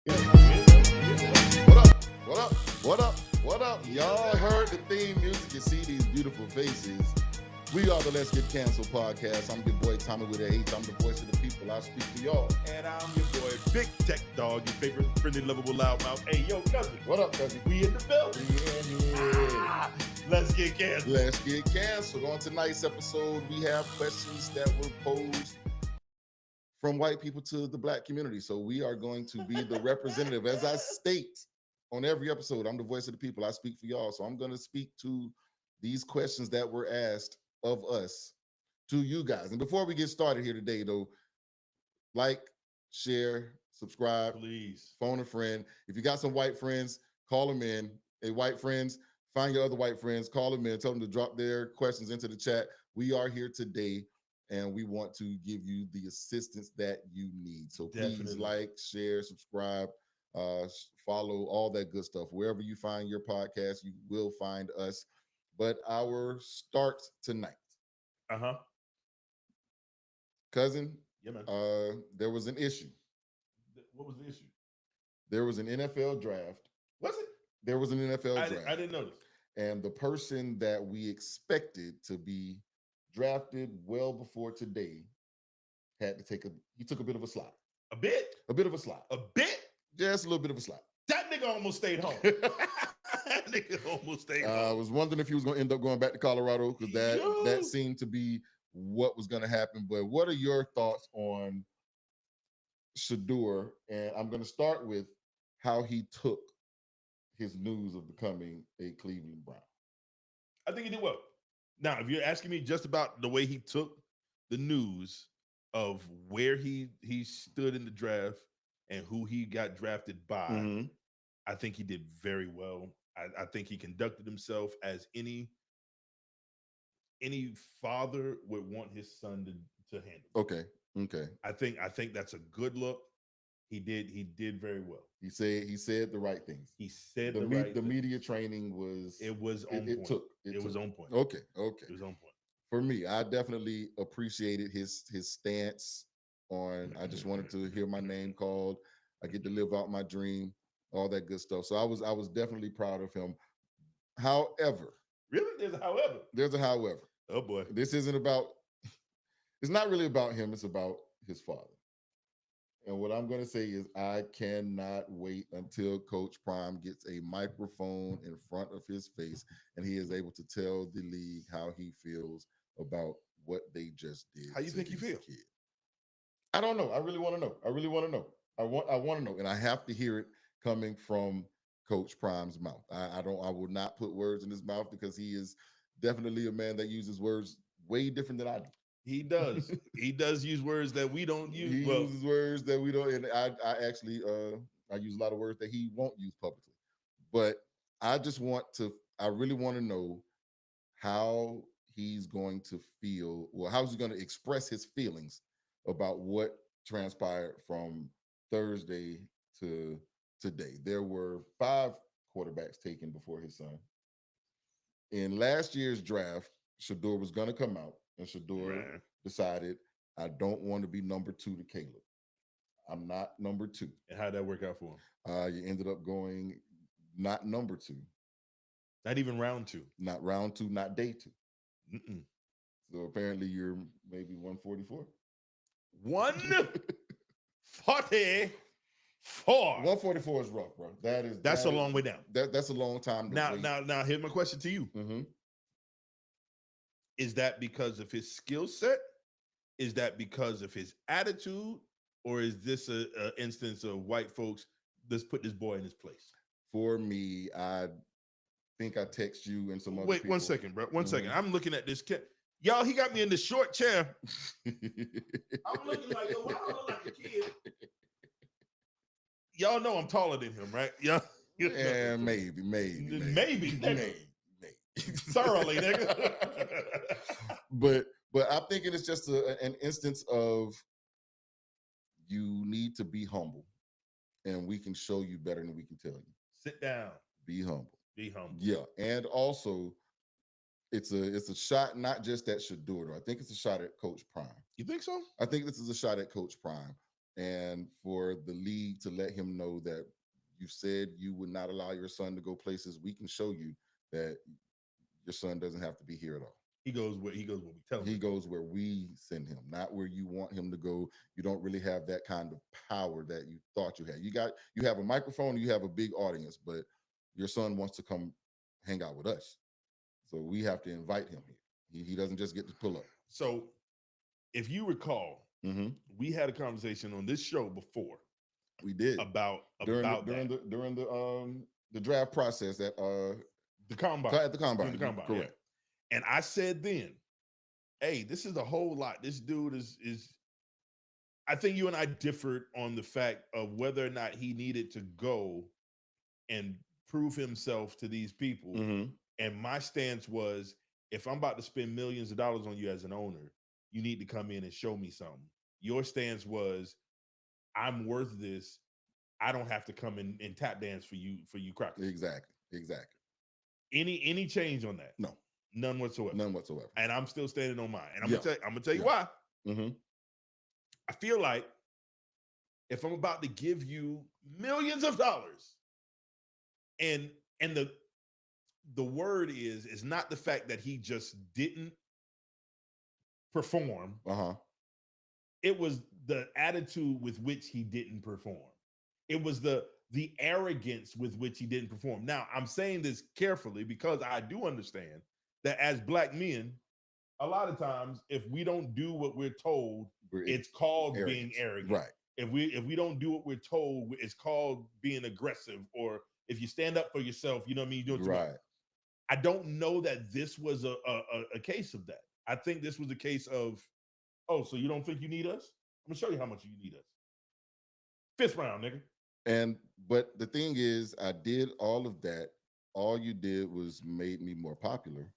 What up? What up? What up? What up? Y'all heard the theme music and see these beautiful faces. We are the Let's Get Canceled podcast. I'm your boy Tommy with an H. I'm the voice of the people. I speak for y'all. And I'm your boy, Big Tech Dog, your favorite friendly, lovable loudmouth. Hey, yo, cousin. What up, cousin? We in the building. Let's get canceled. Let's get canceled. On tonight's episode, we have questions that were posed from white people to the black community. So we are going to be the representative. As I state on every episode, I'm the voice of the people. I speak for y'all. So I'm going to speak to these questions that were asked of us to you guys. And before we get started here today, though, like, share, subscribe, Please. phone a friend. If you got some white friends, call them in. Hey, white friends, find your other white friends, call them in, tell them to drop their questions into the chat. We are here today, and we want to give you the assistance that you need. So please like, share, subscribe, follow, all that good stuff. Wherever you find your podcast, you will find us. But our start tonight. Cousin, Yeah, man. there was an issue. What was the issue? There was an NFL draft. Was it? There was an NFL draft. I didn't notice. And the person that we expected to be drafted well before today he took a bit of a slide. A bit? A bit of a slide. A bit? Just a little bit of a slide. That nigga almost stayed home. That nigga almost stayed home. I was wondering if he was going to end up going back to Colorado because that seemed to be what was going to happen. But what are your thoughts on Shedeur? And I'm going to start with how he took his news of becoming a Cleveland Brown. I think he did well. Now, if you're asking me just about the way he took the news of where he stood in the draft and who he got drafted by, I think he did very well. I think he conducted himself as any father would want his son to handle. Okay. I think that's a good look. He did very well. He said the right things. He said the media training was on point. It was on point. Okay. It was on point. For me, I definitely appreciated his stance on I just wanted to hear my name called. I get to live out my dream, all that good stuff. So I was definitely proud of him. However, really? There's a however. Oh boy. It's not really about him, it's about his father. And what I'm going to say is I cannot wait until Coach Prime gets a microphone in front of his face and he is able to tell the league how he feels about what they just did. How you think he feels? I don't know. I really want to know. I want to know. And I have to hear it coming from Coach Prime's mouth. I will not put words in his mouth because he is definitely a man that uses words way different than I do. He does. He does use words that we don't use. He uses words that we don't, and I actually I use a lot of words that he won't use publicly. But I really want to know how he's going to feel, or how he's going to express his feelings about what transpired from Thursday to today. There were 5 quarterbacks taken before his son. In last year's draft, Shedeur was going to come out, and Shedeur decided, I don't want to be number 2 to Caleb. I'm not number 2. And how'd that work out for him? You ended up going not number 2. Not even round 2. Not round 2, not day 2. Mm-mm. So apparently you're maybe 144. 144. 144 is rough, bro. That's a long way down. That's a long time. Now, here's my question to you. Mm-hmm. Is that because of his skill set? Is that because of his attitude? Or is this a instance of white folks, let's put this boy in his place? For me, I think I text you and some other Wait, people. 1 second, bro. 1 second. I'm looking at this kid. Y'all, he got me in the short chair. I'm looking like, yo, why do I look like a kid? Y'all know I'm taller than him, right? Yeah. Yeah, maybe. Thoroughly, nigga. But I'm thinking it's just an instance of you need to be humble, and we can show you better than we can tell you. Sit down. Be humble. Be humble. Yeah, and also it's a shot not just at Shedeur. I think it's a shot at Coach Prime. You think so? I think this is a shot at Coach Prime. and for the league to let him know that you said you would not allow your son to go places. We can show you that your son doesn't have to be here at all. He goes where we tell him. He goes where we send him, not where you want him to go. You don't really have that kind of power that you thought you had. You have a microphone, you have a big audience, but your son wants to come hang out with us. So we have to invite him here. He doesn't just get to pull up. So if you recall, we had a conversation on this show before. We did about during the draft process at the combine. At the combine. Correct. Yeah. And I said then, hey, this is a whole lot. This dude is I think you and I differed on the fact of whether or not he needed to go and prove himself to these people. And my stance was, if I'm about to spend millions of dollars on you as an owner, you need to come in and show me something. Your stance was, I'm worth this. I don't have to come in and tap dance for you crackers. Exactly. Any change on that? No. None whatsoever. And I'm still standing on mine. And I'm gonna tell you why. I feel like if I'm about to give you millions of dollars, and the word is not the fact that he just didn't perform. It was the attitude with which he didn't perform. It was the arrogance with which he didn't perform. Now, I'm saying this carefully because I do understand that as Black men, a lot of times, if we don't do what we're told, it's called being arrogant. Right. If we don't do what we're told, it's called being aggressive. Or if you stand up for yourself, you know what I mean? You do it right. I don't know that this was a case of that. I think this was a case of, oh, so you don't think you need us? I'm gonna show you how much you need us. 5th round, nigga. But the thing is, I did all of that. All you did was made me more popular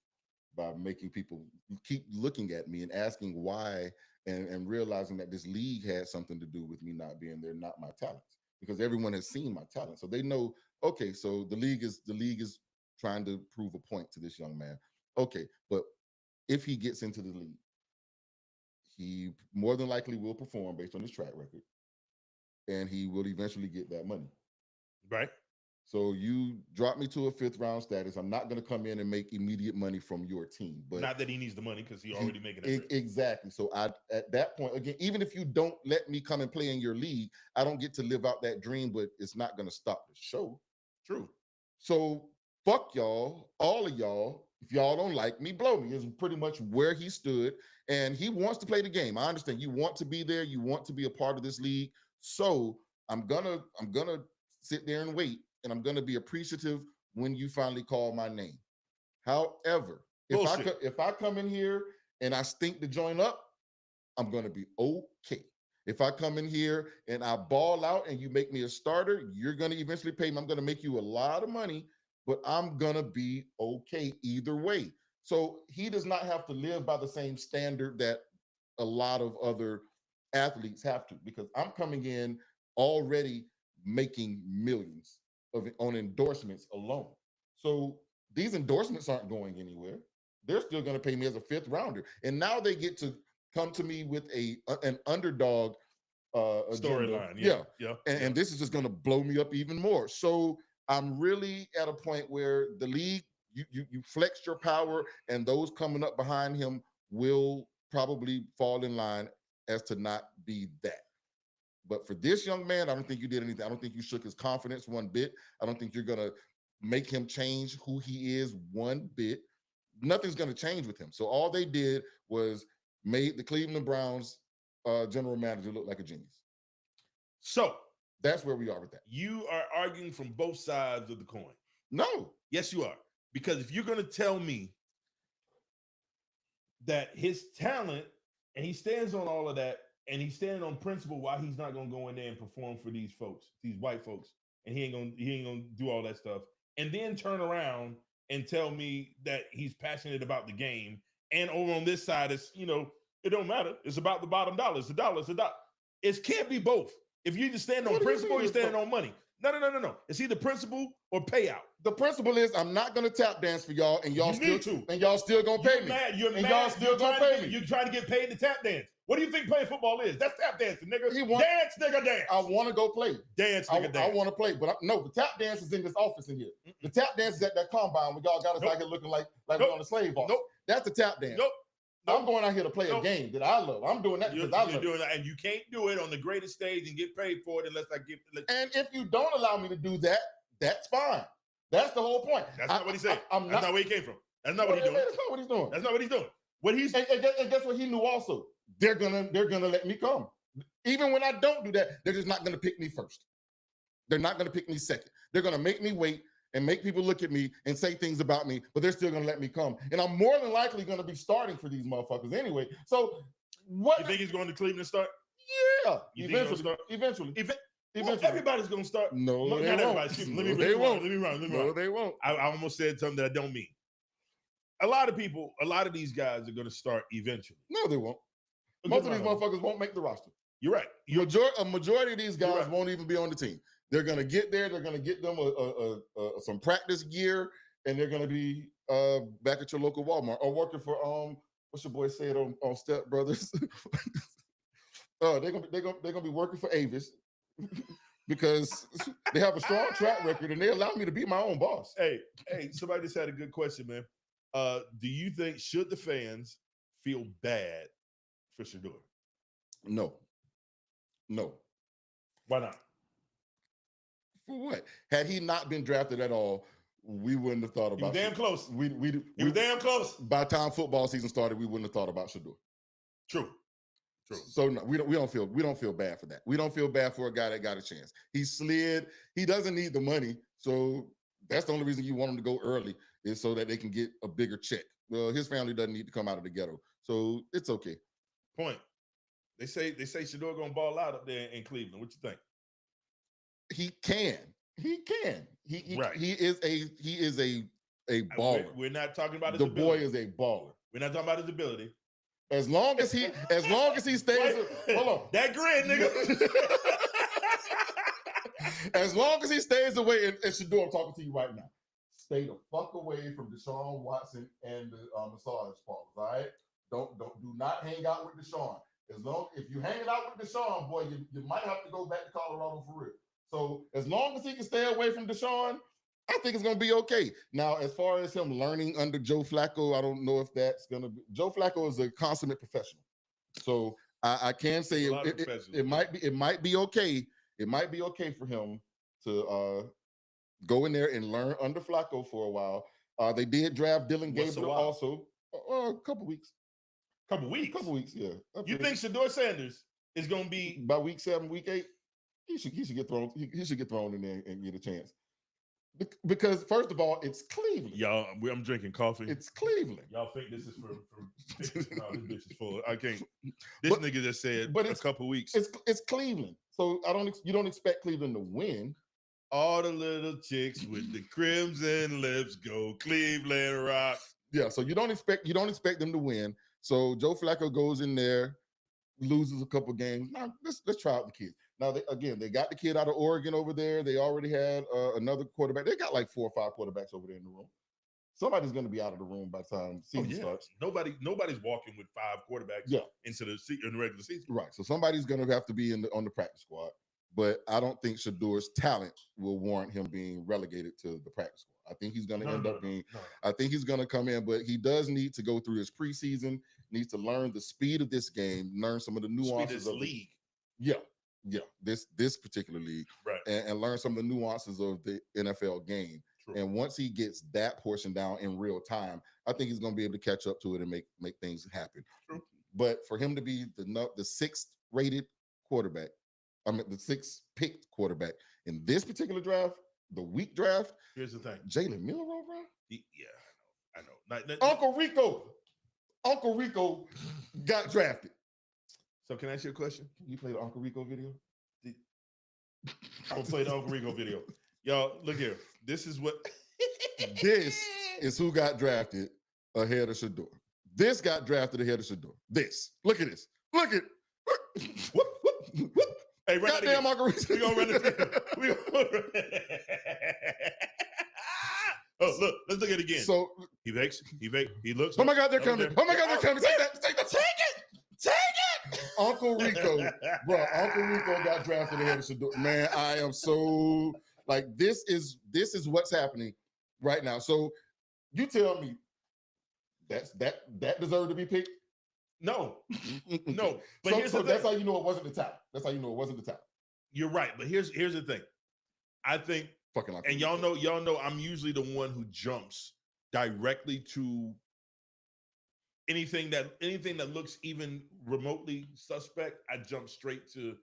by making people keep looking at me and asking why, and realizing that this league had something to do with me not being there, not my talents, because everyone has seen my talent. So they know, okay, so the league is trying to prove a point to this young man. Okay, but if he gets into the league, he more than likely will perform based on his track record, and he will eventually get that money. Right. So you drop me to a 5th round status. I'm not going to come in and make immediate money from your team. But not that he needs the money, because he already making it. Exactly. So at that point, again, even if you don't let me come and play in your league, I don't get to live out that dream, but it's not going to stop the show. True. So fuck y'all, all of y'all. If y'all don't like me, blow me, is pretty much where he stood. And he wants to play the game. I understand you want to be there. You want to be a part of this league. So I'm gonna sit there and wait. And I'm going to be appreciative when you finally call my name. However, if I come in here and I stink the joint up, I'm going to be okay. If I come in here and I ball out and you make me a starter, you're going to eventually pay me. I'm going to make you a lot of money, but I'm going to be okay either way. So he does not have to live by the same standard that a lot of other athletes have to, because I'm coming in already making millions on endorsements alone. So these endorsements aren't going anywhere. They're still going to pay me as a 5th rounder. And now they get to come to me with an underdog storyline. And this is just going to blow me up even more. So I'm really at a point where the league, you flexed your power, and those coming up behind him will probably fall in line as to not be that. But for this young man, I don't think you did anything. I don't think you shook his confidence one bit. I don't think you're going to make him change who he is one bit. Nothing's going to change with him. So all they did was made the Cleveland Browns general manager look like a genius. So that's where we are with that. You are arguing from both sides of the coin. No. Yes, you are. Because if you're going to tell me that his talent, and he stands on all of that, and he's standing on principle why he's not gonna go in there and perform for these folks, these white folks, and he ain't gonna do all that stuff, and then turn around and tell me that he's passionate about the game, and over on this side, it's, it don't matter. It's about the bottom dollar. It's a dollar. It's a dollar. It can't be both. If you just stand on principle, you're standing on money. No. It's either principal or payout. The principle is I'm not gonna tap dance for y'all, and y'all You still need to. and y'all still gonna pay me. You're and mad. y'all still gonna pay me. You're trying to get paid to tap dance. What do you think playing football is? That's tap dancing, nigga. Dance, nigga, dance. I want to go play. Dance, nigga, dance. I want to play, but no, the tap dance is in this office in here. The tap dance is at that combine when y'all got us out here looking like we're on the slave office. That's the tap dance. I'm going out here to play a game that I love. I'm doing that because I love it. And you can't do it on the greatest stage and get paid for it unless I give. And if you don't allow me to do that, that's fine. That's the whole point. That's not what he said. That's not where he came from. That's not what he's doing. That's not what he's doing. That's not what he's doing. What he's and guess what he knew also? They're gonna let me come. Even when I don't do that, they're just not gonna pick me first. They're not gonna pick me second. They're gonna make me wait and make people look at me and say things about me, but they're still gonna let me come. And I'm more than likely gonna be starting for these motherfuckers anyway. So what you think he's going to Cleveland to start? Yeah. Eventually. Well, everybody's gonna start. No, not they everybody. won't. Excuse me. No, Let me run. No, they won't. I almost said something that I don't mean. A lot of these guys are gonna start eventually. No, they won't. Most of these motherfuckers won't make the roster. You're right. A majority of these guys won't even be on the team. They're gonna get there. They're gonna get them some practice gear, and they're gonna be back at your local Walmart or working for what's your boy said on Step Brothers? They're gonna be working for Avis because they have a strong track record and they allow me to be my own boss. Hey, somebody just had a good question, man. Do you think should the fans feel bad for Shedeur? No. Why not? For what? Had he not been drafted at all, we wouldn't have thought about. You damn close. We damn close. By the time football season started, we wouldn't have thought about Shedeur. True. So no, we don't feel bad for that. We don't feel bad for a guy that got a chance. He slid. He doesn't need the money, so that's the only reason you want him to go early is so that they can get a bigger check. Well, his family doesn't need to come out of the ghetto, so it's okay. Point. They say Shedeur gonna ball out up there in Cleveland. What you think? He can. He is a baller. We're not talking about his the ability. boy is a baller. We're not talking about his ability. As long as he stays, hold on. That grin, nigga. As long as he stays away, and Shedeur, I'm talking to you right now. Stay the fuck away from Deshaun Watson and the massage parlors. All right, do not hang out with Deshaun. If you hanging out with Deshaun, boy, you might have to go back to Colorado for real. So as long as he can stay away from Deshaun, I think it's going to be okay. Now, as far as him learning under Joe Flacco, I don't know if that's going to be. Joe Flacco is a consummate professional. So I can say it might be okay. It might be okay for him to go in there and learn under Flacco for a while. They did draft Dylan Gabriel also a couple weeks. Couple weeks, yeah. You think Shedeur Sanders is going to be by week 7, week 8? He should get thrown. He should get thrown in there and get a chance. Because first of all, it's Cleveland. Y'all, I'm drinking coffee. It's Cleveland. Y'all think this is for no, this bitch is full. I can't. This nigga just said a couple weeks. It's Cleveland. So you don't expect Cleveland to win. All the little chicks with the crimson lips go Cleveland rock. Yeah, so you don't expect them to win. So Joe Flacco goes in there, loses a couple games. Now let's try out the kids. Now they got the kid out of Oregon over there. They already had another quarterback. They got like 4 or 5 quarterbacks over there in the room. Somebody's going to be out of the room by the time season starts. Nobody's walking with 5 quarterbacks into the regular season. Right. So somebody's going to have to be on the practice squad. But I don't think Shedeur's talent will warrant him being relegated to the practice squad. I think he's going to end up being. I think he's going to come in, but he does need to go through his preseason. Needs to learn the speed of this game, learn some of the nuances of the league. This particular league, right, and learn some of the nuances of the NFL game. True. And once he gets that portion down in real time, I think he's going to be able to catch up to it and make things happen. True. But for him to be the 6th rated quarterback, the 6th picked quarterback in this particular draft, the week draft. Here's the thing, Jalen Milroe, bro. Yeah, I know. Uncle Rico got drafted. So can I ask you a question? You play the Uncle Rico video? I'm gonna play the Uncle Rico video. Y'all, look here. This is who got drafted ahead of Shedeur. This got drafted ahead of Shedeur. Look at this. Look at Hey, goddamn Uncle Rico. We're gonna run it again. Oh, look, let's look at it again. So he looks. Oh my God, they're coming. there. Oh my God, they're coming. Take that. Take it. Uncle Rico, bro. Uncle Rico got drafted ahead of Shedeur. Man, I am so like this is what's happening right now. So you tell me that deserved to be picked? No. But so that's how you know it wasn't the top. That's how you know it wasn't the top. You're right, but here's the thing. I think fucking Uncle and Rico. y'all know I'm usually the one who jumps directly to anything that looks even remotely suspect. I jump straight to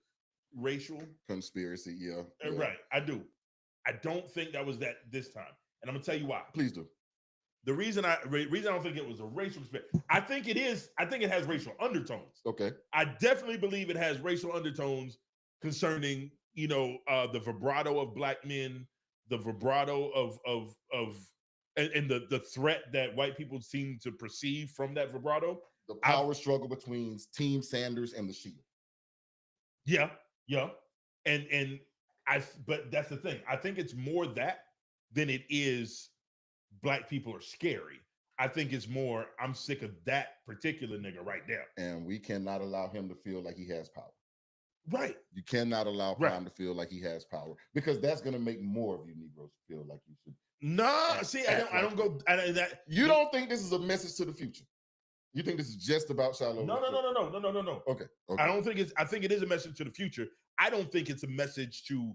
racial conspiracy. Yeah. Right, I do. I don't think that was that this time, and I'm gonna tell you why. Please do. The reason I don't think it was a racial conspiracy, I think it is. I think it has racial undertones. Okay. I definitely believe it has racial undertones concerning the vibrato of black men, the vibrato of and the threat that white people seem to perceive from that vibrato. The power struggle between Team Sanders and the Shield. Yeah. But that's the thing. I think it's more that than it is black people are scary. I think it's more, I'm sick of that particular nigga right there. And we cannot allow him to feel like he has power. Right. You cannot allow him to feel like he has power, because that's going to make more of you Negroes feel like you should. Nah, see, I don't go. You don't think this is a message to the future? You think this is just about Shiloh? No. Okay. I don't think it's. I think it is a message to the future. I don't think it's a message to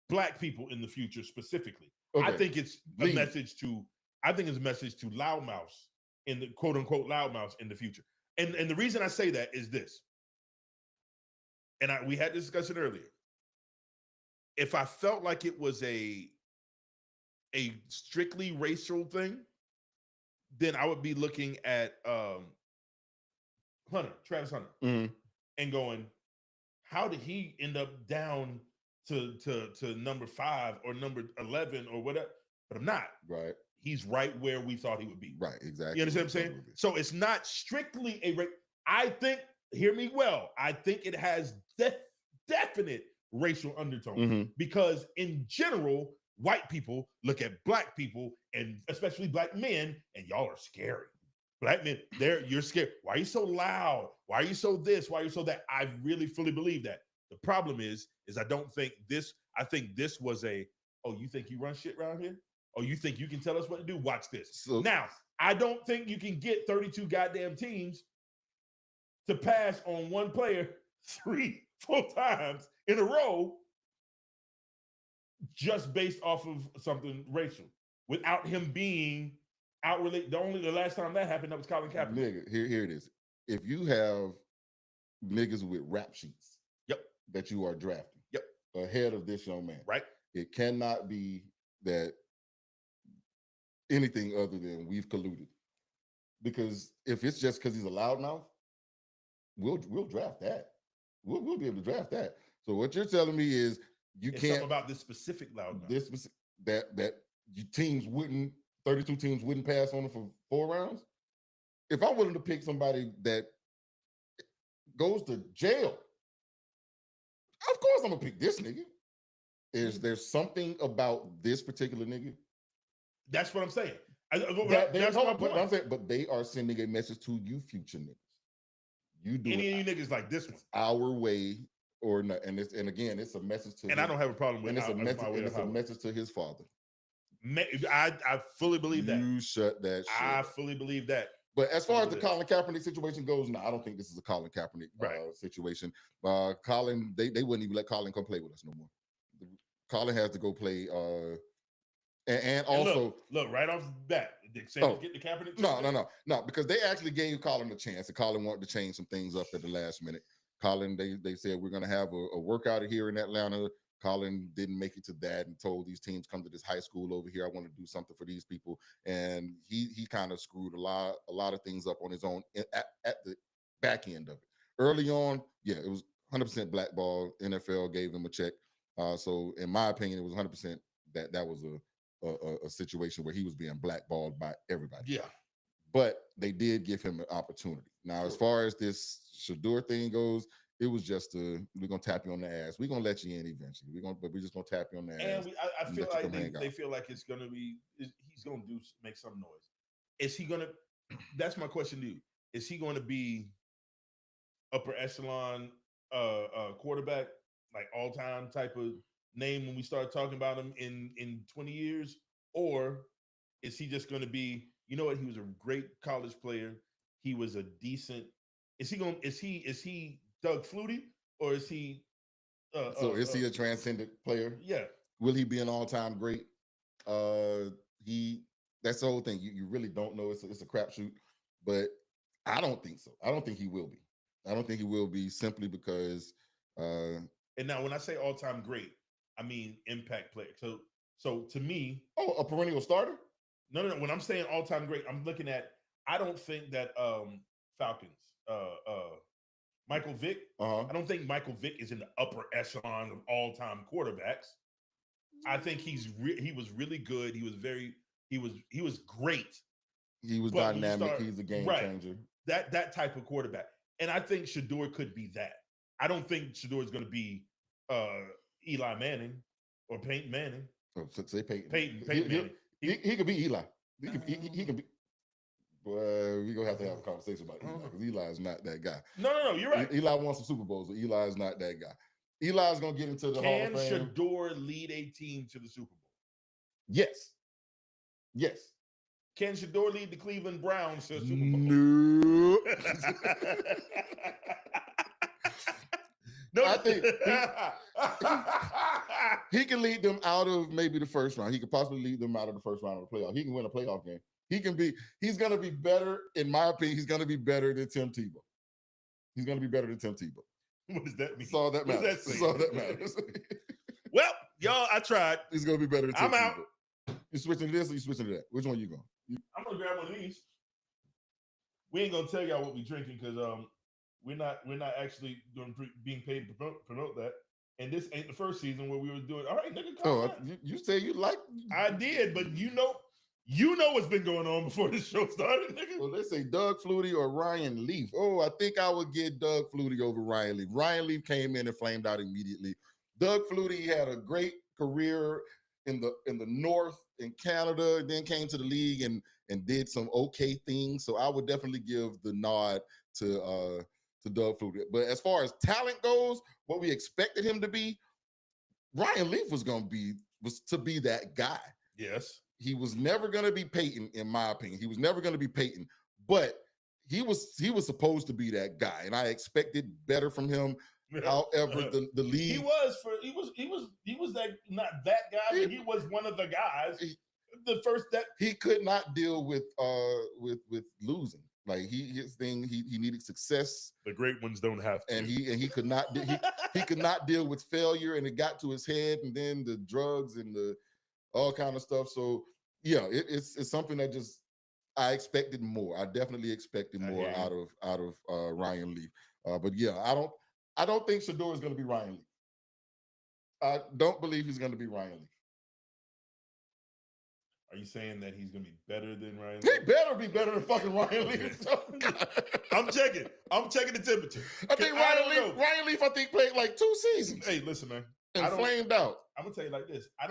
black people in the future specifically. Okay. I think it's a message to. I think it's a message to loudmouths in the quote unquote loudmouths in the future. And the reason I say that is this. And we had this discussion earlier. If I felt like it was a strictly racial thing, then I would be looking at Travis Hunter, and going, how did he end up down to number 5 or number 11 or whatever? But I'm not. Right. He's right where we thought he would be. Right, exactly. You understand what I'm saying? So it's not strictly I think, hear me well, I think it has definite racial undertones, because in general, white people look at black people, and especially black men, and y'all are scary. Black men, you're scared. Why are you so loud? Why are you so this? Why are you so that? I really fully believe that. The problem is I don't think this, I think this was you think you run shit around here? Oh, you think you can tell us what to do? Watch this. So, now, I don't think you can get 32 goddamn teams to pass on one player 3 full times in a row just based off of something racial without him being outwardly. The last time that happened, that was Colin Kaepernick. Nigga, here it is. If you have niggas with rap sheets, that you are drafting, ahead of this young man, right? It cannot be that anything other than we've colluded. Because if it's just because he's a loudmouth, we'll draft that. We'll be able to draft that. So what you're telling me is it's can't about this specific loudmouth. That teams wouldn't 32 teams wouldn't pass on it for 4 rounds. If I'm willing to pick somebody that goes to jail, of course I'm gonna pick this nigga. Is there something about this particular nigga? That's what I'm saying. That's my point. I'm saying, but they are sending a message to you, future niggas. You do any of you niggas like this one, our way or not. And again, it's a message to. And I don't have a problem with. And it's a message. And it's a message to his father. I fully believe that. You shut that shit. I fully believe that. But as far as the Colin Kaepernick situation goes, no, I don't think this is a Colin Kaepernick situation. Colin, they wouldn't even let Colin come play with us no more. Colin has to go play. And also look right off the bat. Did Sanders get the Kaepernick? No, because they actually gave Colin a chance, and Colin wanted to change some things up at the last minute. Colin, they said we're going to have a workout here in Atlanta. Colin didn't make it to that and told these teams, come to this high school over here. I want to do something for these people. And he kind of screwed a lot of things up on his own at the back end of it. Early on, it was 100% blackball. NFL gave him a check. So in my opinion, it was 100% that was a situation where he was being blackballed by everybody. Yeah. But they did give him an opportunity. Now, as far as this Shedeur thing goes, It was just we're gonna tap you on the ass. We're gonna let you in eventually. We're just gonna tap you on the ass. And I feel like they feel like it's gonna be he's gonna make some noise. Is he gonna? That's my question to you. Is he gonna be upper echelon quarterback, like all time type of name when we start talking about him in 20 years, or is he just gonna be? You know what? He was a great college player. He was a decent. Is he Doug Flutie, or is he? So is he a transcendent player? Yeah. Will he be an all-time great? That's the whole thing. You really don't know. It's a crapshoot, but I don't think so. I don't think he will be. I don't think he will be simply because. And now, when I say all-time great, I mean impact player. So to me, a perennial starter. No. When I'm saying all-time great, I'm looking at. I don't think that Falcons. Michael Vick. I don't think Michael Vick is in the upper echelon of all-time quarterbacks. I think he was really good. He was great. He was dynamic. He's a game changer. That type of quarterback. And I think Shedeur could be that. I don't think Shedeur is going to be Eli Manning or Peyton Manning. Oh, say Peyton. Peyton Manning. He could be Eli. He could be. Well, we're going to have a conversation about Eli because Eli is not that guy. No, you're right. Eli won some Super Bowls, but Eli is not that guy. Eli's going to get into the Hall of Fame. Can Shedeur lead a team to the Super Bowl? Yes. Can Shedeur lead the Cleveland Browns to the Super Bowl? No. No, I think he can lead them out of maybe the first round. He could possibly lead them out of the first round of the playoff. He can win a playoff game. He's going to be better, in my opinion, he's going to be better than Tim Tebow. He's going to be better than Tim Tebow. What does that mean? That's all that matters. That's all that matters. Well, y'all, I tried. He's going to be better than Tim Tebow. I'm out. You switching to this or you switching to that? Which one you going? I'm going to grab one of these. We ain't going to tell y'all what we drinking because we're not actually being paid to promote that. And this ain't the first season where we were doing. All right, nigga. You say you like. I did, but you know what's been going on before this show started, nigga. Well, they say Doug Flutie or Ryan Leaf. Oh, I think I would get Doug Flutie over Ryan Leaf. Ryan Leaf came in and flamed out immediately. Doug Flutie had a great career in the North in Canada, then came to the league and did some okay things. So I would definitely give the nod to Doug Flutie. But as far as talent goes, what we expected him to be, Ryan Leaf was to be that guy. Yes. He was never going to be Peyton, in my opinion. He was never going to be Peyton, but he was supposed to be that guy, and I expected better from him. However, the league he was that not that guy, but he was one of the guys. The first that he could not deal with losing. Like his thing, he needed success. The great ones don't have to. And he could not he could not deal with failure, and it got to his head, and then the drugs and the all kind of stuff. So yeah, it's something that just I expected more. I definitely expected more out of Ryan Leaf. But yeah, I don't think Shedeur is going to be Ryan Leaf. I don't believe he's going to be Ryan Leaf. Are you saying that he's going to be better than Ryan Leaf? He better be better than fucking Ryan Leaf. I'm checking the temperature. I think Ryan Leaf, I think, played like 2 seasons. Hey, listen, man. And flamed out. I'm going to tell you like this. I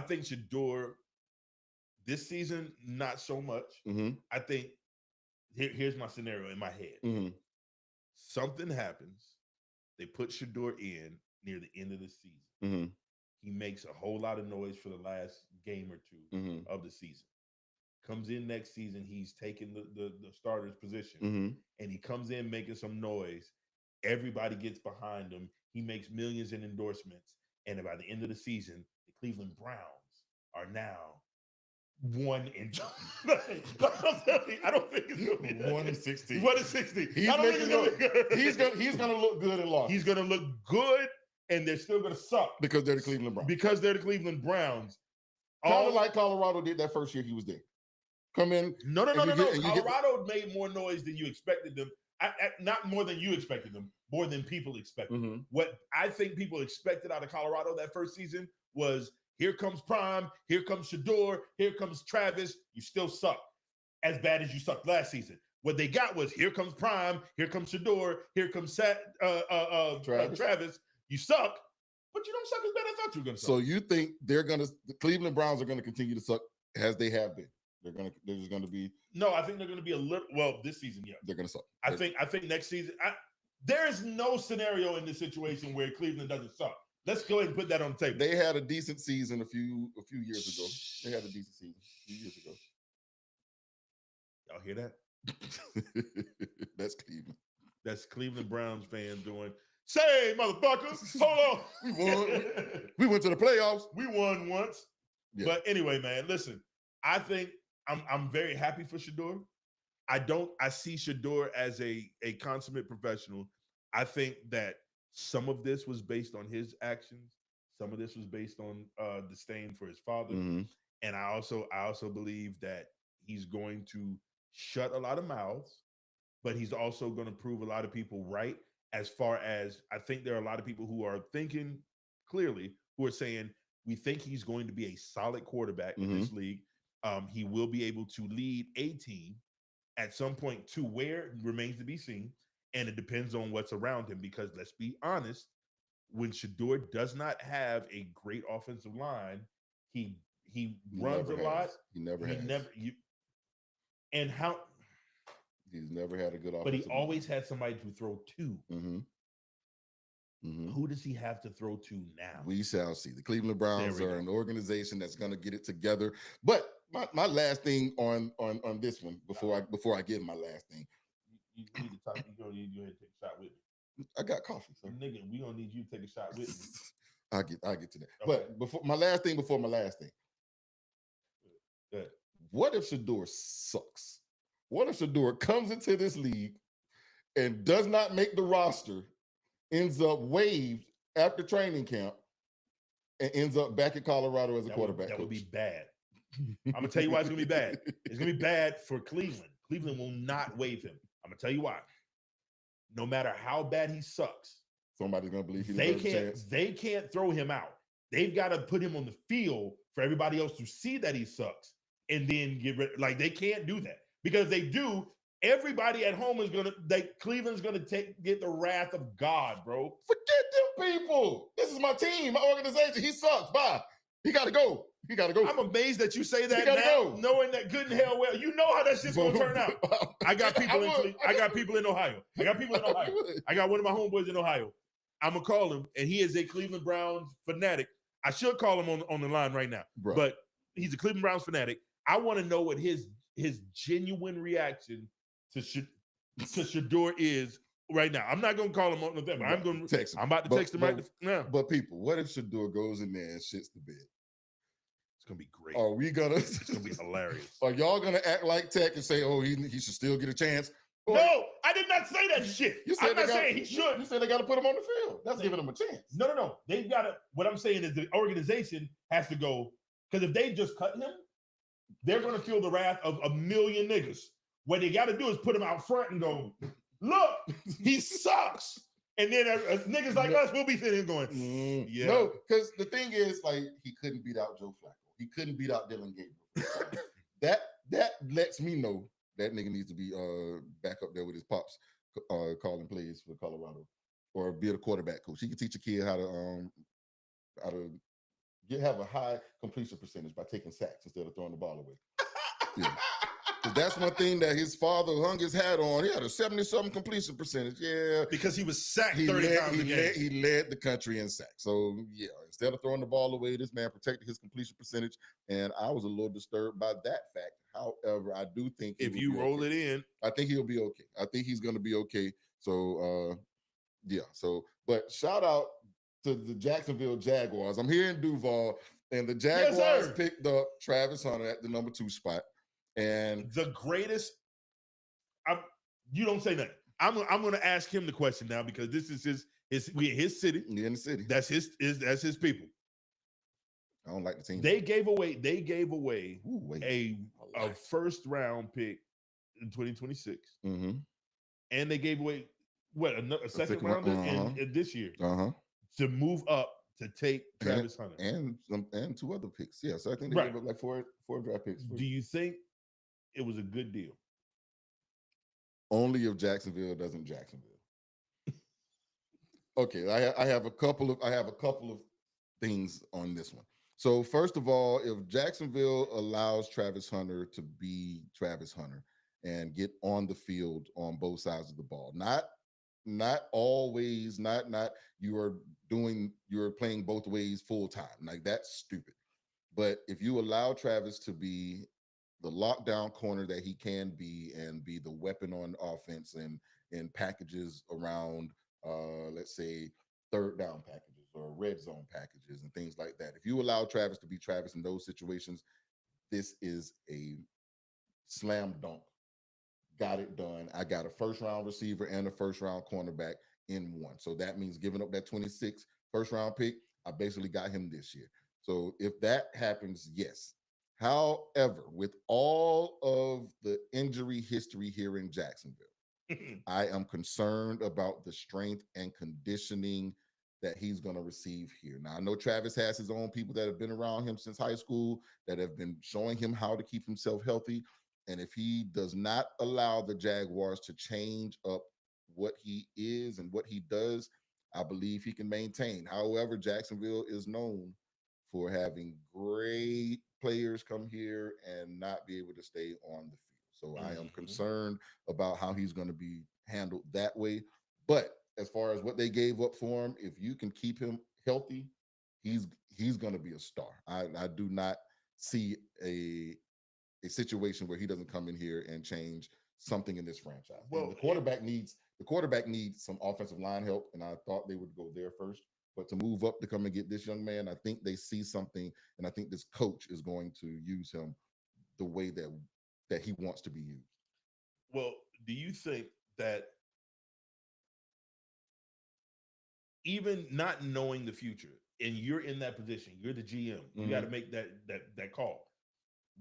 think Shedeur this season, not so much. Mm-hmm. I think, here's my scenario in my head. Mm-hmm. Something happens. They put Shedeur in near the end of the season. Mm-hmm. He makes a whole lot of noise for the last game or two of the season. Comes in next season, he's taking the starter's position. And he comes in making some noise. Everybody gets behind him. He makes millions in endorsements. And by the end of the season, the Cleveland Browns are now 1-2. I don't think it's going to be 1-16. 1-16. He's going to look good in loss. He's going to look good, and they're still going to suck because they're the Cleveland Browns. Kind of like Colorado did that first year he was there. Come in. No. Colorado made more noise than you expected them. Not more than you expected them, more than people expected. What I think people expected out of Colorado that first season was, here comes Prime, here comes Shedeur, here comes Travis. You still suck as bad as you sucked last season. What they got was here comes Prime, here comes Shedeur, here comes Travis. You suck, but you don't suck as bad as I thought you were gonna suck. So you think the Cleveland Browns are gonna continue to suck as they have been? They're just gonna be. No, I think they're gonna be a little. Well, this season, yeah, they're gonna suck. I think next season. There is no scenario in this situation where Cleveland doesn't suck. Let's go ahead and put that on the table. They had a decent season a few years ago. They had a decent season a few years ago. Y'all hear that? That's Cleveland. That's Cleveland Browns fans doing. Say, motherfuckers, hold on. We won. We went to the playoffs. We won once. Yeah. But anyway, man, listen. I think I'm very happy for Shedeur. I see Shedeur as a consummate professional. I think that some of this was based on his actions. Some of this was based on disdain for his father. Mm-hmm. And I also believe that he's going to shut a lot of mouths, but he's also going to prove a lot of people right. As far as I think there are a lot of people who are thinking clearly, who are saying, we think he's going to be a solid quarterback in this league. He will be able to lead a team at some point. To where remains to be seen. And it depends on what's around him, because let's be honest, when Shedeur does not have a great offensive line, he runs a lot. He never has. And how he's never had a good offensive but he line. always had somebody to throw to. Mm-hmm. Mm-hmm. Who does he have to throw to now? We shall see. The Cleveland Browns are an organization that's going to get it together. But my last thing on this one before I give my last thing. You need to talk. You gonna need you to take a shot with me. I got coffee, so nigga, we gonna need you to take a shot with me. I'll get to that. Okay. But before my last thing. Good. What if Shedeur sucks? What if Shedeur comes into this league and does not make the roster, ends up waived after training camp, and ends up back in Colorado as a quarterback coach? That would be bad. I'm gonna tell you why it's gonna be bad. It's gonna be bad for Cleveland. Cleveland will not waive him. I'm gonna tell you why. No matter how bad he sucks, somebody's gonna believe he deserves a chance. They can't throw him out. They've got to put him on the field for everybody else to see that he sucks, and then get rid. Like, they can't do that, because if they do, everybody at home is Cleveland's gonna get the wrath of God, bro. Forget them people. This is my team, my organization. He sucks. Bye. He got to go. I'm amazed that you say that now, knowing that good and hell well, you know how that shit's gonna turn out. I got people in Ohio. I got one of my homeboys in Ohio. I'm gonna call him, and he is a Cleveland Browns fanatic. I should call him on the line right now, but he's a Cleveland Browns fanatic. I want to know what his genuine reaction to Shedeur is right now. I'm not gonna call him on the thing. I'm gonna text him. I'm about to text him right now. But people, what if Shedeur goes in there and shits the bed? It's gonna be great. Are we gonna? It's gonna be hilarious. Are y'all gonna act like Tech and say, "Oh, he should still get a chance"? Or, no, I did not say that shit. I'm not saying he should. You said they got to put him on the field. That's giving him a chance. No. They've got to. What I'm saying is the organization has to go, because if they just cut him, they're gonna feel the wrath of a million niggas. What they got to do is put him out front and go, "Look, he sucks." And then niggas like us will be sitting here going, "Yeah." No, because the thing is, like, he couldn't beat out Joe Flacco. He couldn't beat out Dylan Gabriel. that lets me know that nigga needs to be back up there with his pops, calling plays for Colorado, or be a quarterback coach. He can teach a kid how to have a high completion percentage by taking sacks instead of throwing the ball away. Yeah. That's one thing that his father hung his hat on. He had a 70-something completion percentage. Yeah. Because he was sacked 30 times a game. He led the country in sacks. So, yeah, instead of throwing the ball away, this man protected his completion percentage. And I was a little disturbed by that fact. However, I do think if you roll it in, I think he'll be okay. I think he's going to be okay. So, yeah. So, but shout out to the Jacksonville Jaguars. I'm here in Duval, and the Jaguars picked up Travis Hunter at the number 2 spot. And the greatest, you don't say nothing. I'm going to ask him the question now, because this is his city. Yeah, in the city. That's his people. I don't like the team. They gave away a first round pick in 2026. Mm-hmm. And they gave away a second rounder in this year to move up to take Travis Hunter and 2 other picks. Yeah, so I think they gave up like four draft picks. Do you think it was a good deal? Only if Jacksonville doesn't Jacksonville. Okay, I have a couple of things on this one. So first of all, if Jacksonville allows Travis Hunter to be Travis Hunter and get on the field on both sides of the ball, not always, not you're playing both ways full time. Like that's stupid. But if you allow Travis to be the lockdown corner that he can be and be the weapon on offense and in packages around let's say third down packages or red zone packages and things like that. If you allow Travis to be Travis in those situations, this is a slam dunk. Got it done. I got a first round receiver and a first round cornerback in one. So that means giving up that 26 first round pick, I basically got him this year. So if that happens, yes. However, with all of the injury history here in Jacksonville, I am concerned about the strength and conditioning that he's going to receive here. Now, I know Travis has his own people that have been around him since high school that have been showing him how to keep himself healthy. And if he does not allow the Jaguars to change up what he is and what he does, I believe he can maintain. However, Jacksonville is known for having great players come here and not be able to stay on the field. So I am concerned about how he's going to be handled that way. But as far as what they gave up for him, if you can keep him healthy, he's he's going to be a star. I do not see a situation where he doesn't come in here and change something in this franchise. Well, and the quarterback needs some offensive line help, and I thought they would go there first. But to move up to come and get this young man, I think they see something, and I think this coach is going to use him the way that he wants to be used. Well, do you think that even not knowing the future, and you're in that position, you're the GM, you got to make that call.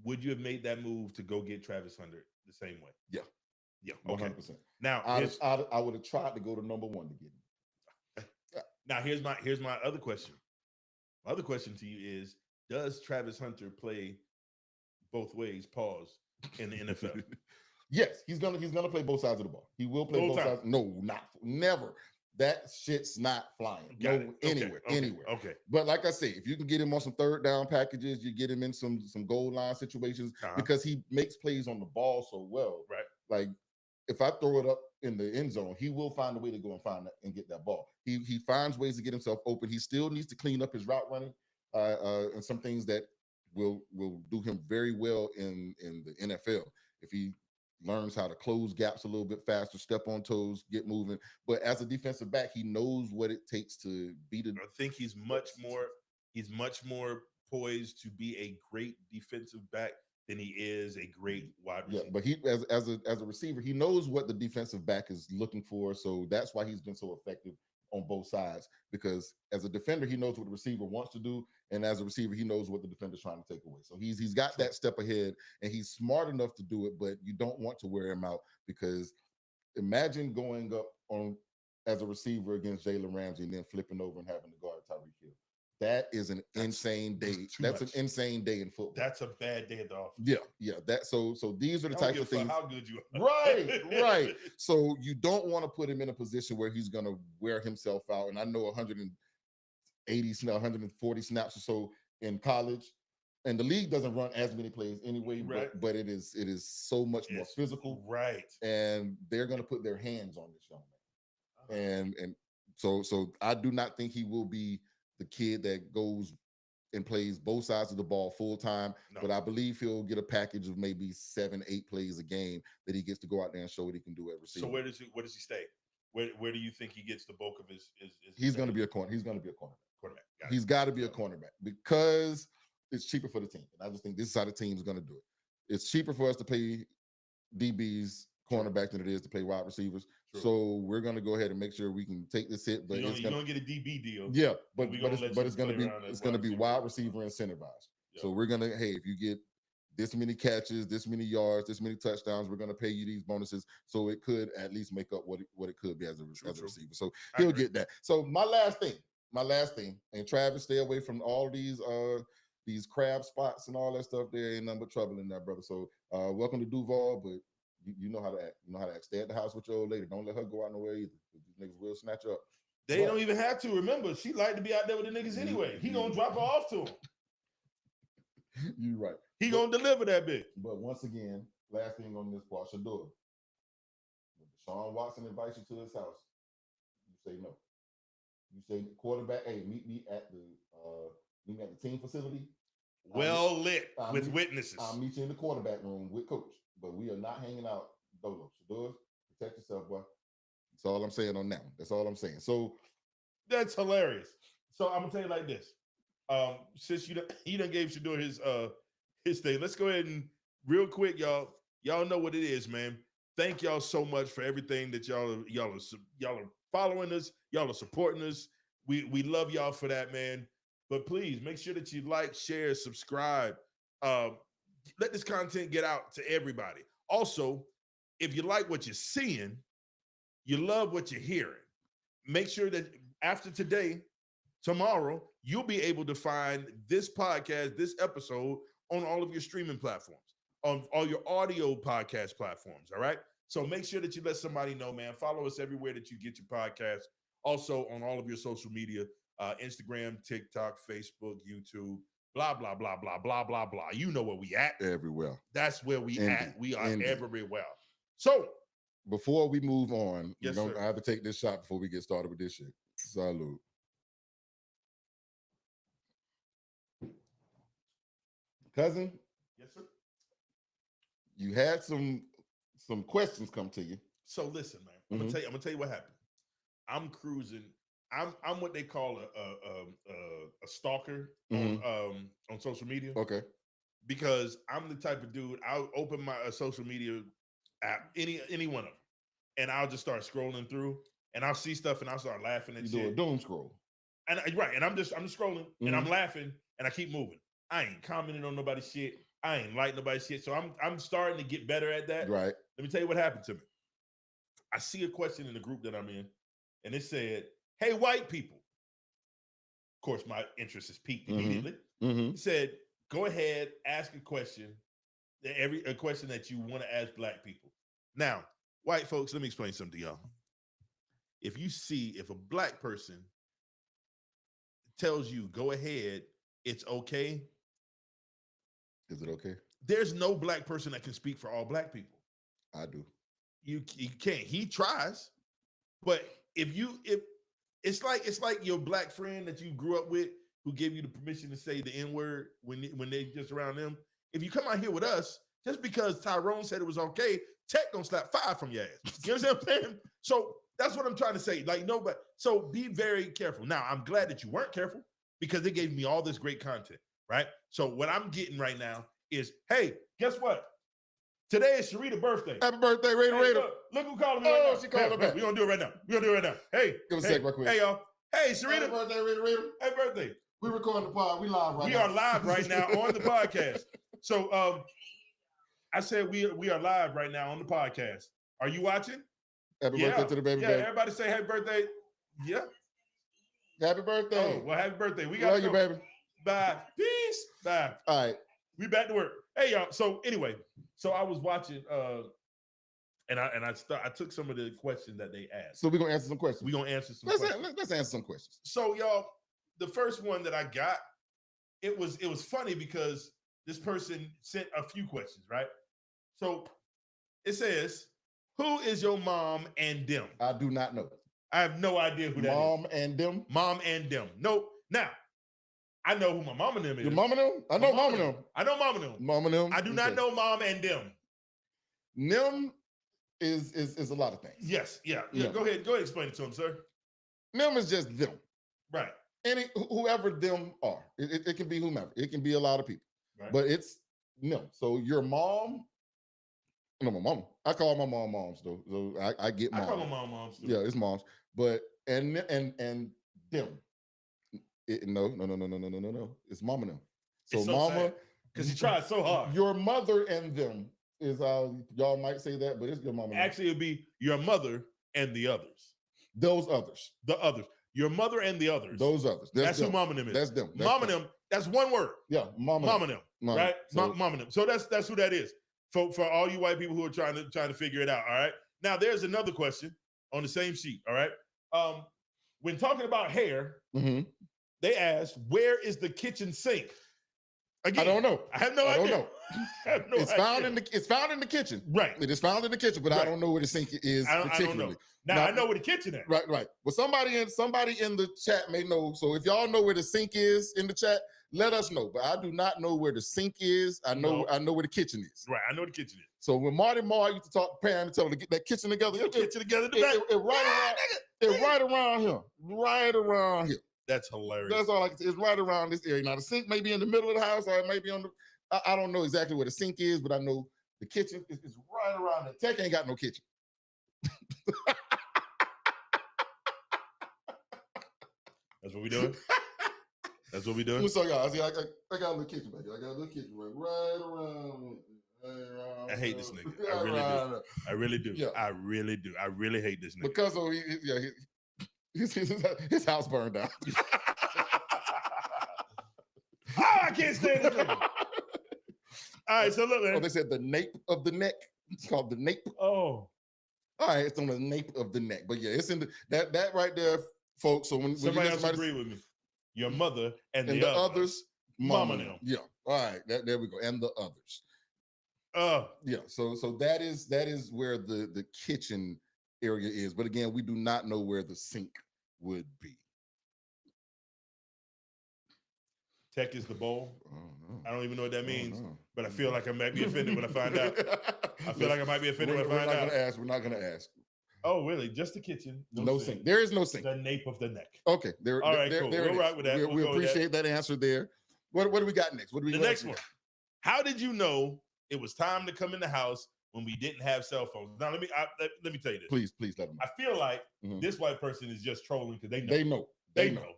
Would you have made that move to go get Travis Hunter the same way? Yeah. Yeah. Okay. 100%. Now, I would have tried to go to number one to get him. Now, here's my other question. My other question to you is: does Travis Hunter play both ways? Pause in the NFL. Yes, he's gonna play both sides of the ball. He will play both sides. No, not never. That shit's not flying. Anywhere. Okay. But like I say, if you can get him on some third down packages, you get him in some goal line situations because he makes plays on the ball so well. Right. Like if I throw it up in the end zone, he will find a way to go and find that and get that ball. He finds ways to get himself open. He still needs to clean up his route running and some things that will do him very well in the NFL. If he learns how to close gaps a little bit faster, step on toes, get moving. But as a defensive back, he knows what it takes to beat it. I think he's much more poised to be a great defensive back than he is a great wide receiver. Yeah, but he as a receiver, he knows what the defensive back is looking for. So that's why he's been so effective on both sides. Because as a defender, he knows what the receiver wants to do, and as a receiver, he knows what the defender's trying to take away. So he's got that step ahead, and he's smart enough to do it. But you don't want to wear him out because imagine going up on as a receiver against Jalen Ramsey and then flipping over and having to guard Tyreek Hill. That is an insane day. That's an insane day in football. That's a bad day at the office. Yeah. That so these are the types of things. How good you are. Right. So you don't want to put him in a position where he's going to wear himself out. And I know 180, 140 snaps or so in college, and the league doesn't run as many plays anyway. Right. But it is so much more physical. Right. And they're going to put their hands on this young man. And so I do not think he will be the kid that goes and plays both sides of the ball full time. No. But I believe he'll get a package of maybe 7-8 plays a game that he gets to go out there and show what he can do at receiver. So where does he stay? Where do you think he gets the bulk of his He's going to be a corner. He's going to be a cornerback. He's got to be a cornerback because it's cheaper for the team. And I just think this is how the team is going to do it. It's cheaper for us to pay DBs cornerback than it is to pay wide receivers. True. So we're going to go ahead and make sure we can take this hit. But you're going to get a DB deal. Yeah, but it's going to be wide receiver incentivized. Yep. So we're going to, hey, if you get this many catches, this many yards, this many touchdowns, we're going to pay you these bonuses. So it could at least make up what it could be as a receiver. So he'll get that. So my last thing, and Travis, stay away from all these crab spots and all that stuff. There ain't nothing but trouble in there, brother. So welcome to Duval, but You know how to act. You know how to act. Stay at the house with your old lady. Don't let her go out nowhere either. These niggas will snatch her up. They don't even have to. Remember, she like to be out there with the niggas anyway. He gonna drop her off to him. You're right. He gonna deliver that bitch. But once again, last thing on this part, Shedeur. When Deshaun Watson invites you to his house, you say no. You say quarterback, hey, meet me at the team facility. Well lit with witnesses. I'll meet you in the quarterback room with coach. But we are not hanging out dolo. Shedeur, protect yourself, boy. That's all I'm saying on that one. That's all I'm saying. So that's hilarious. So I'm gonna tell you like this. Since you done gave Shedeur his thing, let's go ahead and real quick, y'all know what it is, man. Thank y'all so much for everything that y'all are following us, y'all are supporting us. We love y'all for that, man. But please make sure that you like, share, subscribe. Let this content get out to everybody. Also, if you like what you're seeing, you love what you're hearing, make sure that after today, tomorrow, you'll be able to find this podcast, this episode on all of your streaming platforms, on all your audio podcast platforms, all right? So make sure that you let somebody know, man. Follow us everywhere that you get your podcast. Also on all of your social media, Instagram, TikTok, Facebook, YouTube, blah, blah, blah, blah, blah, blah, blah. You know where we at. Everywhere. That's where we at. We are everywhere. So before we move on, yes, I have to take this shot before we get started with this shit. Salud. Cousin. Yes, sir. You had some questions come to you. So listen, man. I'm gonna tell you what happened. I'm cruising. I'm what they call a stalker on social media. Okay. Because I'm the type of dude, I'll open my social media app, any one of them, and I'll just start scrolling through, and I'll see stuff, and I'll start laughing and shit. Do a doom scroll. And and I'm just scrolling, and I'm laughing, and I keep moving. I ain't commenting on nobody's shit. I ain't liking nobody's shit. So I'm starting to get better at that. Right. Let me tell you what happened to me. I see a question in the group that I'm in, and it said, "Hey, white people." Of course, my interest is piqued immediately. It said, "Go ahead, ask a question, a question that you want to ask black people." Now, white folks, let me explain something to y'all. If a black person tells you, "Go ahead, it's okay," is it okay? There's no black person that can speak for all black people. I do. You can't. He tries, but if it's like your black friend that you grew up with who gave you the permission to say the N-word when they just around them. If you come out here with us, just because Tyrone said it was okay, Tech gonna slap 5 from your ass. You understand what I'm saying? So that's what I'm trying to say. Like, no, but so be very careful. Now, I'm glad that you weren't careful because it gave me all this great content, right? So what I'm getting right now is, hey, guess what? Today is Sharita's birthday. Happy birthday, Raider. Look who calling me right now. She called her back. We're gonna do it right now. Hey, give us a sec right quick. Hey, y'all. Hey, Sharita. Happy birthday, Raider. Happy birthday. We're recording the pod. We live right now. We are live right now on the podcast. So I said we are live right now on the podcast. Are you watching? Happy birthday to the baby. Yeah, everybody say happy birthday. Yeah. Happy birthday. Oh, well, happy birthday. We got love you, baby. Bye. Peace. Bye. All right. We back to work. Hey, y'all. So anyway, so I was watching and I took some of the questions that they asked. So we're gonna answer some questions. We're gonna answer some questions. Let's answer some questions. So y'all, the first one that I got, it was funny because this person sent a few questions, right? So it says, "Who is your mom and them?" I do not know. I have no idea who that is. Mom and them? Mom and them. Nope. Now, I know who my mom and them is. Your mom and them? I know mom and them. I know mom and them. Mom and them? I do not know mom and them. Them is a lot of things. Yes. Yeah. Go ahead explain it to him, sir. Them is just them. Right. Whoever them are. It can be whomever. It can be a lot of people. Right. But it's them. So your mom, no, my mama. I call my mom moms though. So I get mom. I call my mom moms too. Yeah, it's moms. But and them. No. It's mama them. So mama, because you tried so hard. Your mother and them is how y'all might say that, but it's your mama. Actually, it'd be your mother and the others. Those others. The others. Your mother and the others. Those others. That's who mama them is. That's them. Mama them. That's one word. Yeah, mama them. Right? Mama them. So that's who that is. For all you white people who are trying to figure it out. All right. Now there's another question on the same sheet. All right. When talking about hair, they asked, where is the kitchen sink? Again, I don't know. I have no idea. I don't know. I have no it's idea. found in the kitchen. Right. It is found in the kitchen, but I don't know where the sink is particularly. I don't know. Now I know where the kitchen is. Right. Well, somebody in the chat may know. So if y'all know where the sink is in the chat, let us know. But I do not know where the sink is. I know where the kitchen is. Right. I know where the kitchen is. So when Marty Moore used to talk to Pam and tell her to get that kitchen together, right around here. That's hilarious. That's all I can say. It's right around this area. Now the sink may be in the middle of the house, or it may be on the. I don't know exactly where the sink is, but I know the kitchen is right around there. Tech ain't got no kitchen. That's what we doing. That's what we doing. So y'all, see, I got a little kitchen back here. I got a little kitchen right around. I hate this nigga. I really do. Yeah. I really do. I really hate this nigga. Because his house burned down. I can't stand this nigga. All right, so look, man. Oh, they said the nape of the neck. It's called the nape. Oh. All right, it's on the nape of the neck. But yeah, it's in that right there, folks. So when somebody else agree with me. Your mother and the others, mama now. Yeah. All right, there we go. And the others. Yeah. So that is where the kitchen area is. But again, we do not know where the sink would be. Tech is the bowl. I don't even know what that means, but I feel like I might be offended when I find out. I feel like I might be offended when I find out. We're not going to ask. Oh, really? Just the kitchen? No sink. There is no sink. The nape of the neck. Okay. All right, cool. We'll rock with that. We appreciate that answer there. What do we got next? The next one. How did you know it was time to come in the house when we didn't have cell phones? Now, let me tell you this. Please let them know. I feel like this white person is just trolling because they know. They know.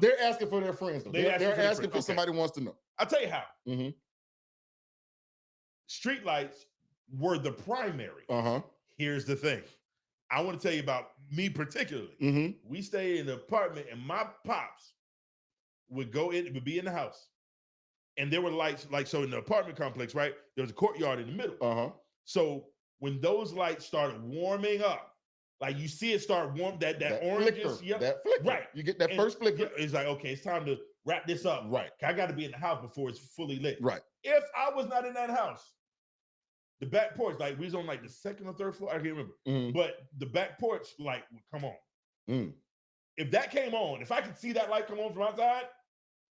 They're asking for their friends, though. They're asking for somebody who wants to know. I'll tell you how. Street lights were the primary. Here's the thing. I want to tell you about me particularly. We stayed in an apartment, and my pops would be in the house. And there were lights, so in the apartment complex, right? There was a courtyard in the middle. So when those lights started warming up, like you see it start warm, that orange, that flicker. Right? You get that first flicker. It's like, okay, it's time to wrap this up. Right? I got to be in the house before it's fully lit. Right? If I was not in that house, the back porch, like we was on like the second or third floor, I can't remember, but the back porch light would come on. If that came on, if I could see that light come on from outside,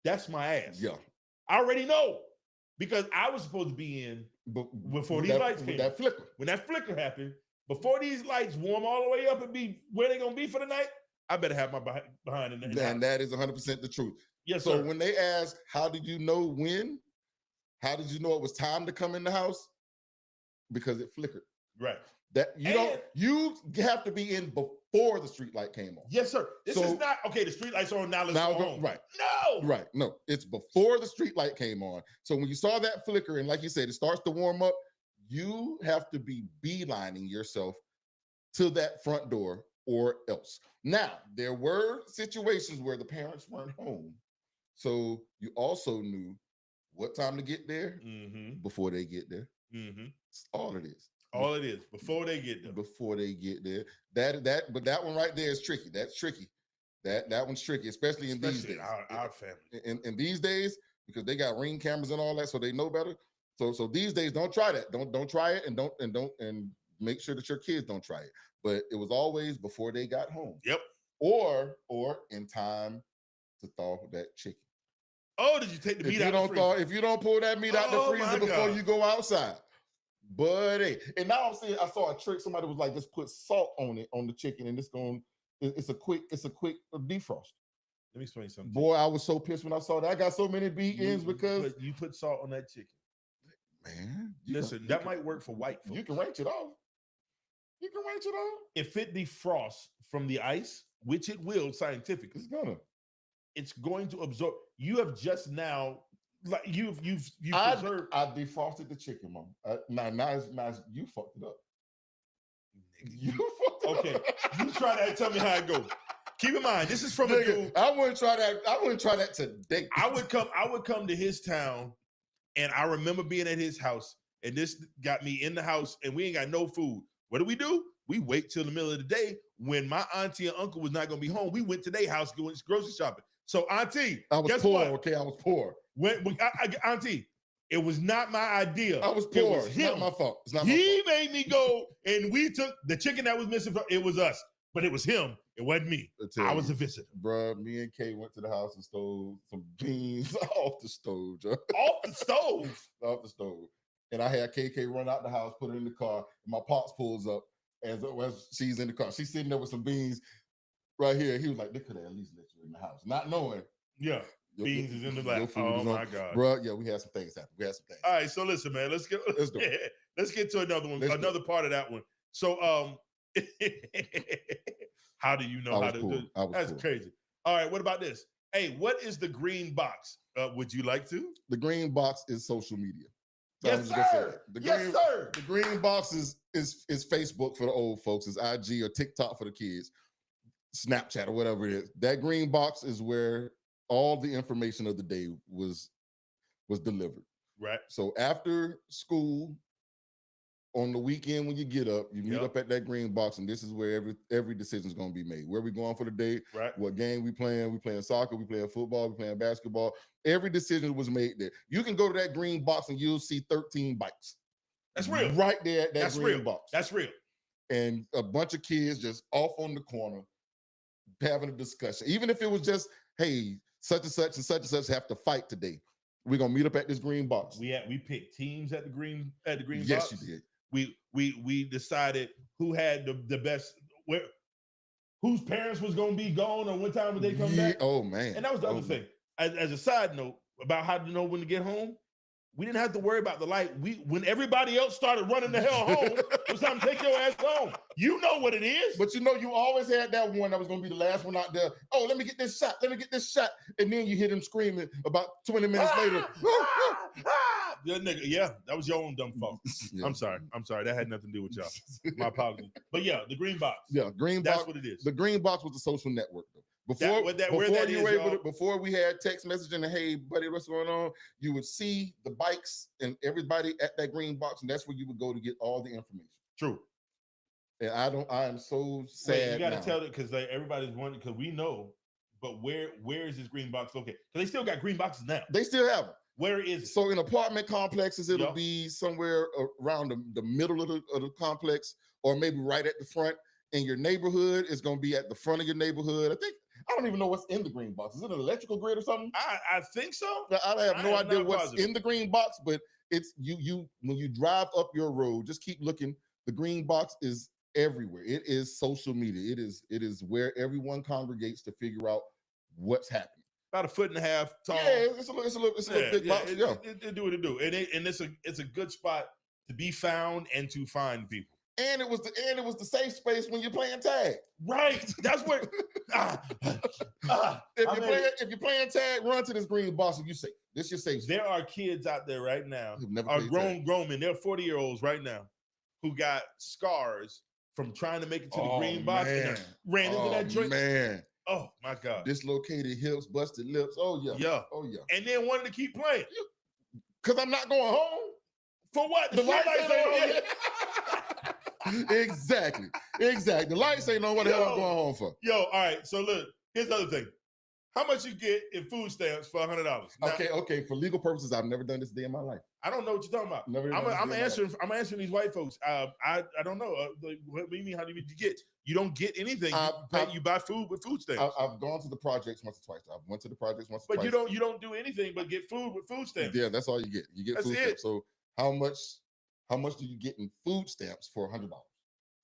that's my ass. Yeah, I already know because I was supposed to be in before these lights came. That flicker. When that flicker happened, before these lights warm all the way up and be where they're gonna be for the night, I better have my behind in there. And that is 100% the truth. Yes, so sir. When they ask, how did you know when? How did you know it was time to come in the house? Because it flickered. Right. That you have to be in before the street light came on. Yes, sir. This is not okay. The street lights on now. Let's go on. Right. No. Right. No. It's before the street light came on. So when you saw that flicker, and like you said, it starts to warm up, you have to be beelining yourself to that front door or else. Now, there were situations where the parents weren't home. So you also knew what time to get there before they get there. That's all it is. All it is before they get there. Before they get there. But that one right there is tricky. That's tricky. That one's tricky, especially in these days. Our family. In these days, because they got Ring cameras and all that, so they know better. So these days, don't try that. Don't try it, and make sure that your kids don't try it. But it was always before they got home. Yep. Or in time to thaw that chicken. Oh, did you take the meat out of the freezer? If you don't pull that meat out the freezer before you go outside, buddy. And now I'm saying I saw a trick. Somebody was like, just put salt on it on the chicken, and it's a quick defrost. Let me explain something. Boy, I was so pissed when I saw that. I got so many beatings because you put salt on that chicken. Man, listen, that might work for white folks. You can range it off. If it defrosts from the ice, which it will scientifically, it's going to absorb. You have just now, like you've preserved. I defrosted the chicken, Mom. Now you fucked it up. You fucked it up. You try that and tell me how it goes. Keep in mind, this is from a dude. I wouldn't try that today. I would come to his town, and I remember being at his house, and this got me in the house, and we ain't got no food. What do? We wait till the middle of the day when my auntie and uncle was not going to be home. We went to their house going grocery shopping. So, auntie, I was guess poor. what? Okay, I was poor. Auntie, it was not my idea. I was poor. It was It's him. not my fault. It's not my He fault. made me go, and we took the chicken that was missing. It was us, but it was him. It wasn't me. I was a visitor. Bruh, me and Kay went to the house and stole some beans off the stove, Joe. Off the stove? Off the stove. And I had KK run out the house, put it in the car, and my pops pulls up as she's in the car. She's sitting there with some beans right here. He was like, they could have at least let you in the house. Not knowing. Yeah. Beans is in the lap. Oh my God. Bro, yeah, we had some things happen. All right, so listen, man. Let's get to another one, another part of that one. So how do you know how to do it? That's crazy. All right, what about this? Hey, what is the green box? Would you like to? The green box is social media. Yes, sir. Yes, sir. The green box is Facebook for the old folks, is IG or TikTok for the kids, Snapchat or whatever it is. That green box is where all the information of the day was delivered. Right. So after school, on the weekend when you get up, you meet up at that green box, and this is where every decision is going to be made. Where we going for the day? Right. What game we playing? We playing soccer? We playing football? We playing basketball? Every decision was made there. You can go to that green box and you'll see 13 bikes. That's real. Right there at that green box. That's real. And a bunch of kids just off on the corner having a discussion. Even if it was just, hey, such and such and such and such have to fight today. We're gonna meet up at this green box. We picked teams at the green box. Yes, you did. We decided who had the best, whose parents was gonna be gone or what time would they come back. Oh man. And that was the other thing. As a side note about how to know when to get home, we didn't have to worry about the light. When everybody else started running the hell home, it was time to take your ass home. You know what it is. But you know, you always had that one that was going to be the last one out there. Oh, let me get this shot. Let me get this shot. And then you hear them screaming about 20 minutes later. Yeah, that was your own dumb fault. Yeah. I'm sorry. That had nothing to do with y'all. My apologies. But yeah, the green box. Yeah, green box. That's what it is. The green box was the social network, though. Before we had text messaging and hey buddy, what's going on? You would see the bikes and everybody at that green box, and that's where you would go to get all the information. True. And I am so sad. Wait, you got to tell it because everybody's wondering because we know, but where is this green box located? Because they still got green boxes now. They still have them. Where is it? So in apartment complexes, it'll be somewhere around the middle of the complex, or maybe right at the front. In your neighborhood, it's going to be at the front of your neighborhood. I don't even know what's in the green box. Is it an electrical grid or something? I think so. I have no idea what's in the green box, but it's you when you drive up your road, just keep looking. The green box is everywhere. It is social media. It is where everyone congregates to figure out what's happening. About 1.5 feet tall. Yeah, it's a little big box. It do what it do. And it's a good spot to be found and to find people. And it was the safe space when you're playing tag. Right. That's what. If you're playing tag, run to this green box and you safe. This your safe space. There are kids out there right now, grown men. They're 40-year-olds right now who got scars from trying to make it to the green box and ran into that joint. Man. Oh my God. Dislocated hips, busted lips. Oh yeah. Yeah. Oh yeah. And then wanted to keep playing. Because I'm not going home. For what? The lights ain't on yet. Exactly. The lights ain't on what the hell I'm going home for. All right. So look, here's the other thing. How much you get in food stamps for $100? Now, okay. For legal purposes, I've never done this day in my life. I don't know what you're talking about. I'm answering these white folks. I don't know. What do you mean? How do you get? You don't get anything. You buy food with food stamps. I've gone to the projects once or twice. I've went to the projects once or twice. But you don't do anything but get food with food stamps. Yeah, that's all you get. You get food stamps. So how much do you get in food stamps for $100?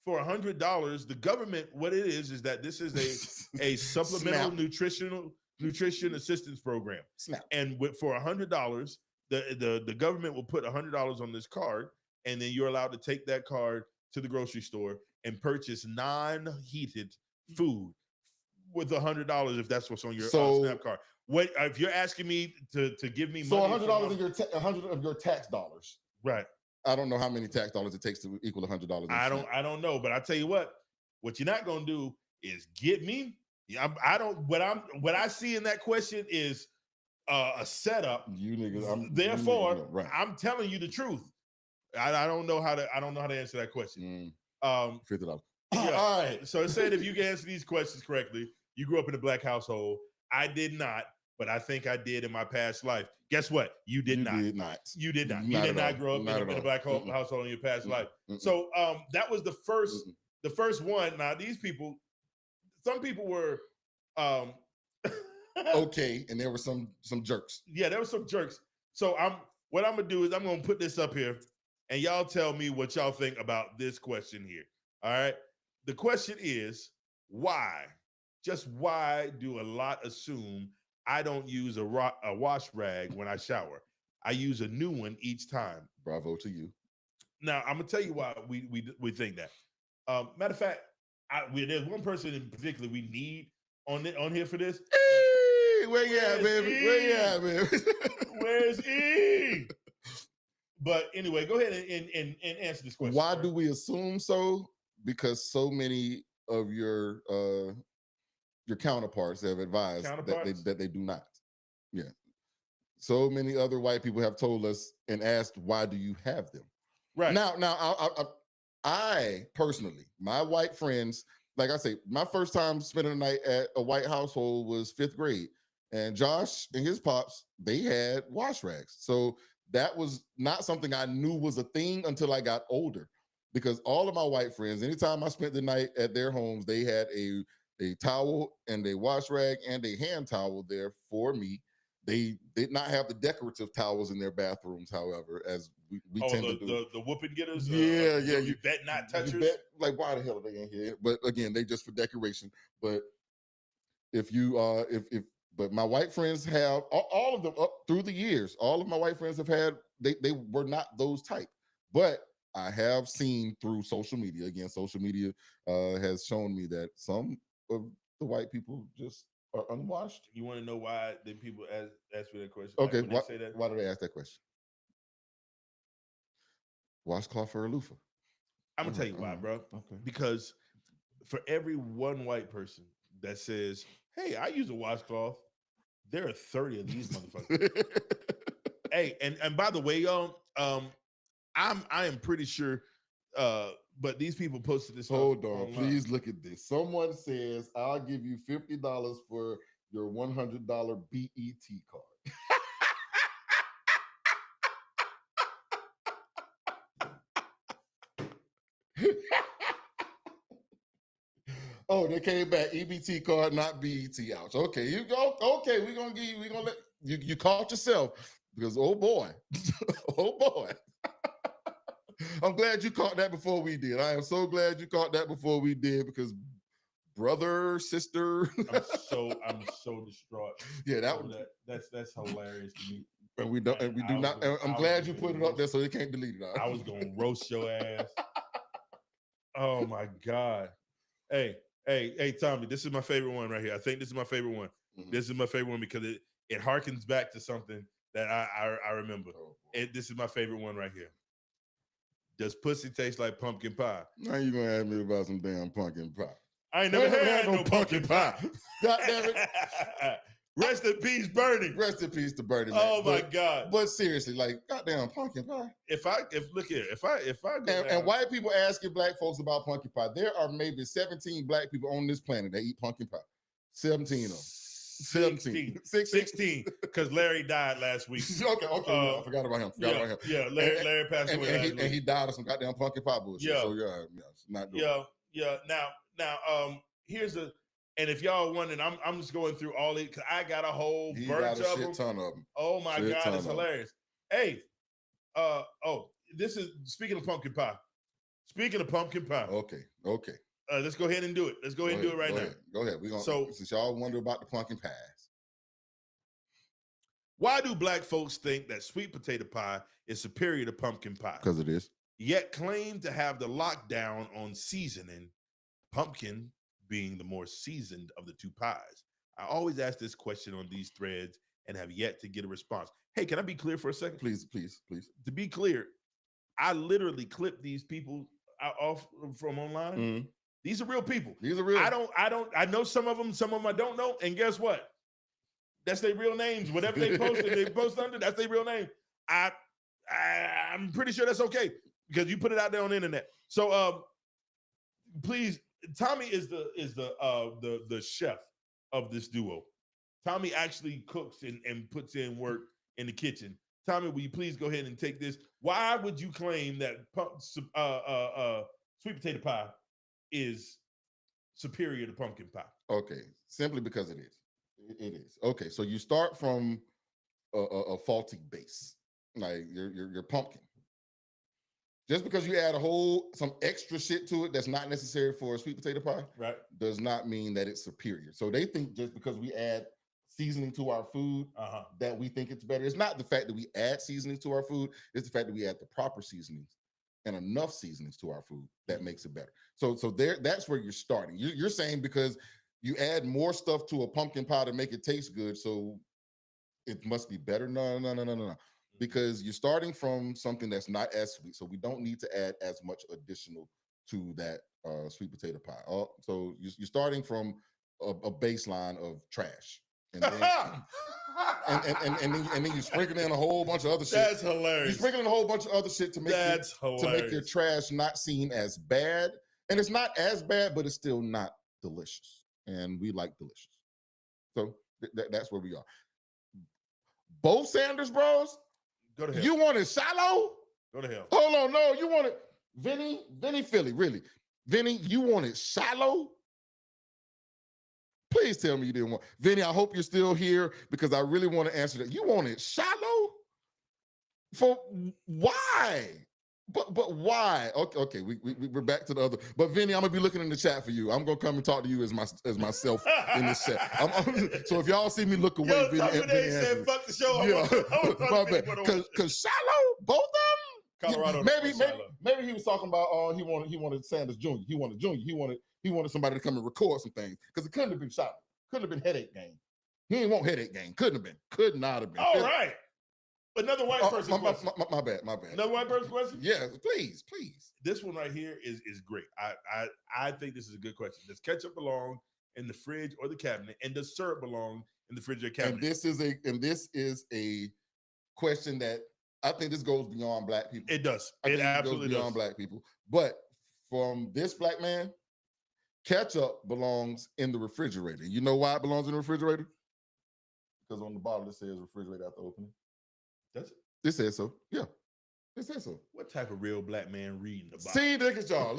For $100, the government, what it is that this is a supplemental nutrition assistance program. Snap. And for $100, the government will put $100 on this card, and then you're allowed to take that card to the grocery store and purchase non-heated food with $100 if that's what's on your SNAP card. What if you're asking me to give me money? So $100 of your tax dollars, right? I don't know how many tax dollars it takes to equal $100. I don't know, but I tell you what you're not gonna do is get me. What I see in that question is a setup. You niggas. Therefore, I'm telling you the truth. I don't know how to answer that question. $50. Yeah. All right. So it said if you can answer these questions correctly, you grew up in a black household. I did not, but I think I did in my past life. Guess what? You did not. Did not. You did not. Not You did at not all. grow up Not in at a all. black household in your past life. Mm-mm. So that was the first one. Now these people, some people were okay, and there were some jerks. Yeah, there were some jerks. So what I'm gonna do is I'm gonna put this up here, and y'all tell me what y'all think about this question here. All right. The question is, why? Just why do a lot assume I don't use a wash rag when I shower? I use a new one each time. Bravo to you. Now I'm gonna tell you why we think that. Matter of fact, there's one person in particular we need on here for this. Hey, where you at, baby? Where you at, baby? Where's E? But anyway, go ahead and answer this question. Why do we assume so? Because so many of your counterparts have advised that they do not. Yeah. So many other white people have told us and asked, why do you have them? Right. Now, I personally, my white friends, like I say, my first time spending a night at a white household was 5th grade. And Josh and his pops, they had wash rags. So that was not something I knew was a thing until I got older. Because all of my white friends, anytime I spent the night at their homes, they had a towel and a wash rag and a hand towel there for me. They did not have the decorative towels in their bathrooms, however, as we tend to do. The whooping getters? Yeah. You bet not touchers? Like, why the hell are they in here? But again, they just for decoration. But if you but my white friends have all of them up through the years, all of my white friends have had, they were not those type. But I have seen through social media, again, social media has shown me that some of the white people just are unwashed. You want to know why did people ask me that question? Okay, Like, say that? Why did they ask that question? Washcloth or a loofah? I'm gonna tell you why, bro. Okay. Because for every one white person that says, "Hey, I use a washcloth," there are 30 of these motherfuckers. Hey, and by the way, y'all, I am pretty sure. But these people posted this. Hold on, online. Please look at this. Someone says, "I'll give you $50 for your $100 BET card." Oh, they came back. EBT card, not BET. Ouch. Okay, you go. Okay, we're gonna give you. We're gonna let you. You caught yourself because oh boy, oh boy. I'm glad you caught that before we did. I am so glad you caught that before we did because brother, sister. I'm so distraught. Yeah, that's hilarious to me. And we don't, and we do not. I'm glad you put it up there so they can't delete it. I was gonna roast your ass. Oh my God. Hey, Tommy, this is my favorite one right here. I think this is my favorite one. Mm-hmm. This is my favorite one because it harkens back to something that I remember. This is my favorite one right here. Does pussy taste like pumpkin pie? Now you gonna ask me about some damn pumpkin pie. I ain't never had no pumpkin pie. God damn it. Rest in peace, Bernie. Rest in peace to Bernie. Oh my God. But seriously, like goddamn pumpkin pie. If I go and white people asking black folks about pumpkin pie, there are maybe 17 black people on this planet that eat pumpkin pie. 17 of them. 16 because Larry died last week. Okay, I forgot about him. Yeah, Larry passed away last week. And he died of some goddamn pumpkin pie bullshit. Yeah. So it's not good. Yeah. Now, here's and if y'all wondering, I'm just going through all these because I got a whole bunch of them. Ton of them. Oh my God, it's hilarious. Hey, this is speaking of pumpkin pie. Speaking of pumpkin pie. Okay. Let's go ahead and do it. Let's go ahead and do it right now. Go ahead. We're gonna since y'all wonder about the pumpkin pies. Why do black folks think that sweet potato pie is superior to pumpkin pie? Because it is. Yet claim to have the lockdown on seasoning, pumpkin being the more seasoned of the two pies. I always ask this question on these threads and have yet to get a response. Hey, can I be clear for a second? Please. To be clear, I literally clipped these people off from online. Mm-hmm. These are real people. These are real. I know some of them I don't know. And guess what? That's their real names. Whatever they posted, they post under, that's their real name. I'm pretty sure that's okay. because you put it out there on the internet. So please, Tommy is the chef of this duo. Tommy actually cooks and puts in work in the kitchen. Tommy, will you please go ahead and take this? Why would you claim that sweet potato pie is superior to pumpkin pie? Okay, simply because it is. It is. Okay, so you start from a faulty base, like your pumpkin. Just because you add some extra shit to it that's not necessary for a sweet potato pie, right, does not mean that it's superior. So they think just because we add seasoning to our food that we think it's better. It's not the fact that we add seasonings to our food, it's the fact that we add the proper seasonings and enough seasonings to our food that makes it better. So that's where you're starting. You're saying because you add more stuff to a pumpkin pie to make it taste good, so it must be better. No. Because you're starting from something that's not as sweet, so we don't need to add as much additional to that sweet potato pie. So you're starting from a baseline of trash, and then and then you sprinkle in a whole bunch of other shit. That's hilarious. You sprinkle in a whole bunch of other shit to make your trash not seem as bad, and it's not as bad, but it's still not delicious, and we like delicious. So that's where we are. Both Sanders bros. Go to hell. You want it shallow? Go to hell. Hold on, no, you want it, Vinny Philly, really. Vinny, you want it shallow? Please tell me you didn't want. Vinny, I hope you're still here because I really want to answer that. You want it shallow? For why? But why? Okay, we're back to the other. But Vinny, I'm gonna be looking in the chat for you. I'm gonna come and talk to you as myself in this chat. So if y'all see me look away, Vinny said fuck the show. Yeah, my bad. Because shallow, both of them. Colorado. Maybe he was talking about he wanted Sanders Jr. He wanted somebody to come and record some things because it couldn't have been shallow. Couldn't have been headache game. He ain't want headache game. Couldn't have been. Could not have been. All right. Another white person question. My bad. Another white person question? Yes, please. This one right here is great. I think this is a good question. Does ketchup belong in the fridge or the cabinet? And does syrup belong in the fridge or cabinet? And this is a question that I think this goes beyond black people. It does. It absolutely goes beyond black people. But from this black man, ketchup belongs in the refrigerator. You know why it belongs in the refrigerator? Because on the bottle it says refrigerator after opening. Does it? It says so. Yeah. It says so. What type of real black man reading the Bible? See, look at y'all.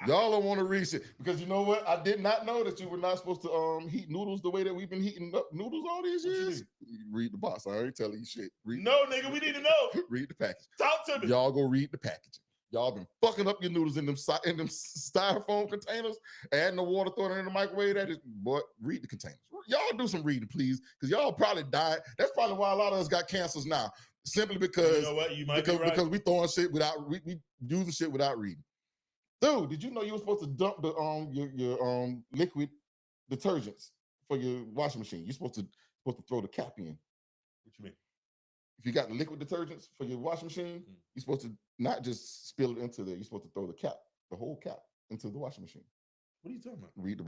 Y'all don't want to read shit. Because you know what? I did not know that you were not supposed to heat noodles the way that we've been heating up noodles all these years. Read the box. I ain't telling you shit. Nigga, we need to know. Read the package. Talk to me. Y'all go read the packaging. Y'all been fucking up your noodles in them styrofoam containers, adding the water, throwing it in the microwave. Boy, read the containers. Y'all do some reading, please, because y'all probably died. That's probably why a lot of us got cancers now, simply because you know what? You might be right. Because we throwing shit without we using shit without reading. Dude, did you know you were supposed to dump the your liquid detergents for your washing machine? You're supposed to throw the cap in. What you mean? If you got the liquid detergents for your washing machine, you're supposed to not just spill it into there. You're supposed to throw the whole cap into the washing machine. What are you talking about? Read the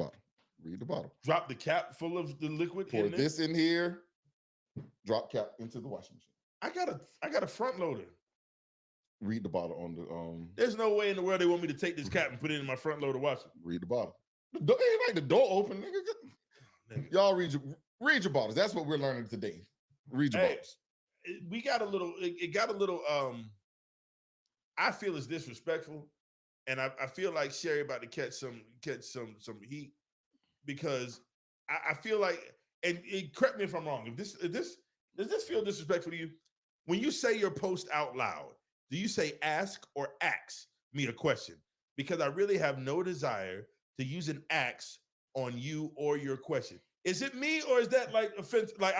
bottle. Drop the cap full of the liquid. Pour this in here. Drop cap into the washing machine. I got a front loader. Read the bottle on the There's no way in the world they want me to take this cap and put it in my front loader washer. Read the bottle. It ain't like the door open, nigga. Y'all read your bottles. That's what we're learning today. Read your bottles. We got a little. It got a little. I feel it's disrespectful, and I feel like Sherry about to catch some heat because I feel like, and correct me if I'm wrong. Does this feel disrespectful to you? When you say your post out loud, do you say ask or ask me a question? Because I really have no desire to use an ask on you or your question. Is it me or is that like offensive? Like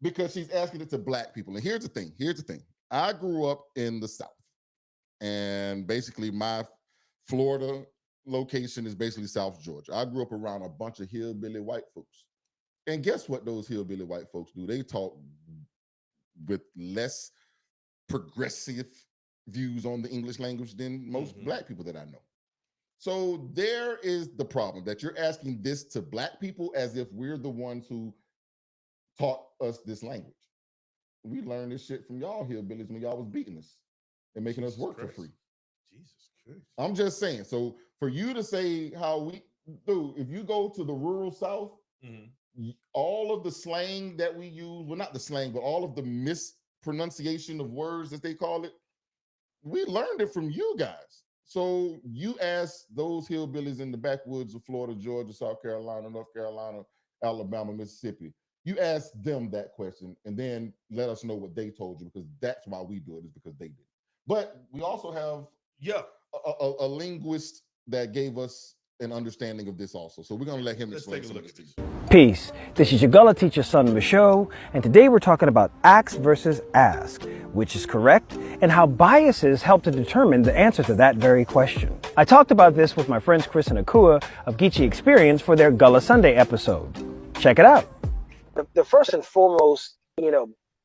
because she's asking it to black people. And here's the thing. I grew up in the South. And basically my Florida location is basically South Georgia. I grew up around a bunch of hillbilly white folks. And guess what those hillbilly white folks do? They talk with less progressive views on the English language than most black people that I know. So there is the problem that you're asking this to black people as if we're the ones who taught us this language. We learned this shit from y'all hillbillies when y'all was beating us. and making us Jesus work Christ. for free. Jesus Christ. I'm just saying. So for you to say how we do, if you go to the rural South, all of the slang that we use, well, not the slang, but all of the mispronunciation of words, as they call it, we learned it from you guys. So you ask those hillbillies in the backwoods of Florida, Georgia, South Carolina, North Carolina, Alabama, Mississippi. You ask them that question and then let us know what they told you, because that's why we do it, is because they did. But we also have a linguist that gave us an understanding of this also. So we're going to let him explain some of this to you. Peace. This is your Gullah teacher, Son Michaud, and today we're talking about ask versus ask, which is correct, and how biases help to determine the answer to that very question. I talked about this with my friends Chris and Akua of Geechee Experience for their Gullah Sunday episode. Check it out. The first and foremost,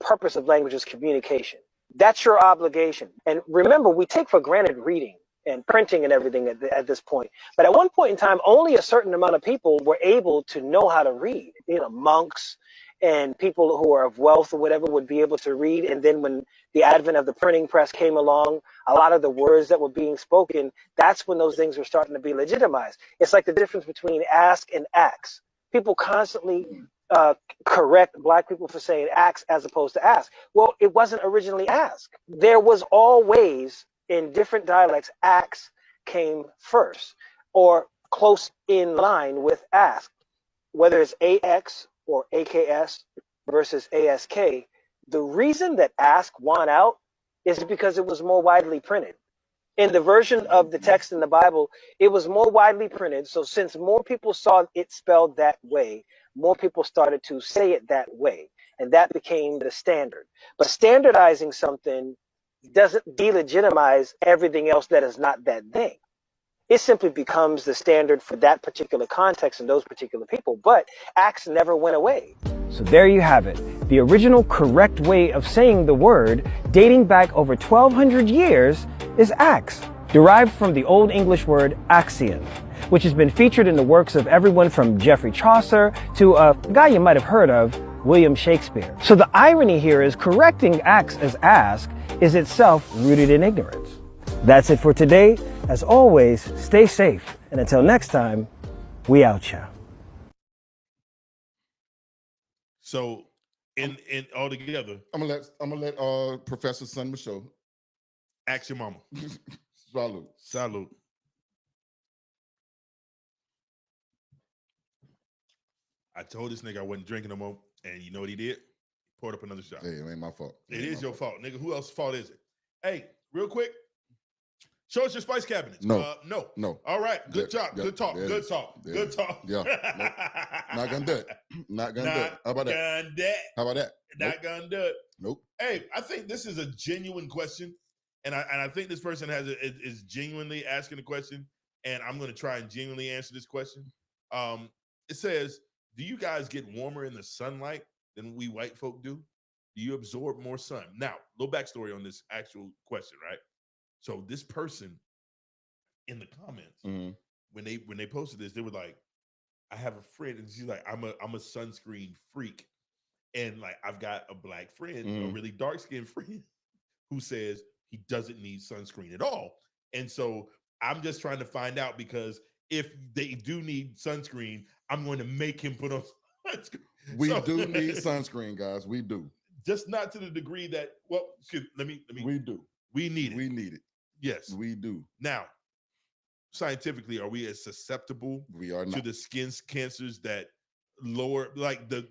purpose of language is communication. That's your obligation. And remember, we take for granted reading and printing and everything at this point. But at one point in time, only a certain amount of people were able to know how to read. Monks and people who are of wealth or whatever would be able to read. And then when the advent of the printing press came along, a lot of the words that were being spoken, that's when those things were starting to be legitimized. It's like the difference between ask and ax. People constantly correct Black people for saying ax as opposed to ask. Well, it wasn't originally ask. There was always, in different dialects, ax came first or close in line with ask. Whether it's ax or aks versus ask, the reason that ask won out is because it was more widely printed. In the version of the text in the Bible, it was more widely printed. So since more people saw it spelled that way, more people started to say it that way. And that became the standard. But standardizing something doesn't delegitimize everything else that is not that thing. It simply becomes the standard for that particular context and those particular people. But ax never went away. So there you have it. The original correct way of saying the word, dating back over 1,200 years, is ax, derived from the Old English word axion, which has been featured in the works of everyone from Geoffrey Chaucer to a guy you might have heard of, William Shakespeare. So the irony here is correcting ax as ask is itself rooted in ignorance. That's it for today. As always, stay safe. And until next time, we out ya. So in all together, I'm gonna let Professor Son Michaud ask your mama. Salute. Salute. I told this nigga I wasn't drinking no more, and you know what he did? Poured up another shot. Hey, it ain't my fault. It is your fault, nigga. Who else's fault is it? Hey, real quick, show us your spice cabinet. No. All right. Good job. Good talk. Good talk. Good talk. Yeah. Nope. Not gonna do it. Not gonna do it. How about that? How about that? Not gonna do it. Nope. Hey, I think this is a genuine question, and I think this person is genuinely asking the question, and I'm going to try and genuinely answer this question. It says, do you guys get warmer in the sunlight than we white folk do? Do you absorb more sun? Now, little backstory on this actual question, right? So this person in the comments, when they posted this, they were like, I have a friend, and she's like, I'm a sunscreen freak. And like, I've got a Black friend, a really dark-skinned friend, who says he doesn't need sunscreen at all. And so I'm just trying to find out, because if they do need sunscreen, I'm going to make him put on sunscreen. We do need sunscreen, guys. We do. Just not to the degree that, well, let me. We do. We need it. We need it. Yes. We do. Now, scientifically, are we as susceptible to the skin cancers that lower, like the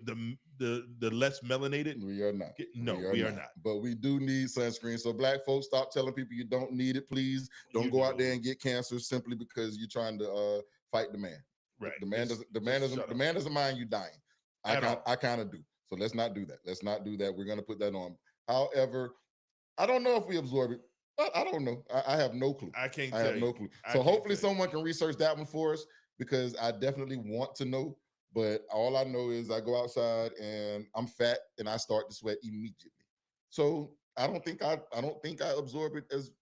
less melanated? We are not. No, we are not. But we do need sunscreen. So Black folks, stop telling people you don't need it, please. Don't go out there and get cancer simply because you're trying to fight the man. Right. The man doesn't mind you dying. I kind of do. So let's not do that. Let's not do that. We're going to put that on. However, I don't know if we absorb it. I don't know. I have no clue. I can't. I have no clue. So hopefully someone can research that one for us, because I definitely want to know. But all I know is I go outside and I'm fat and I start to sweat immediately. So I don't think I absorb it as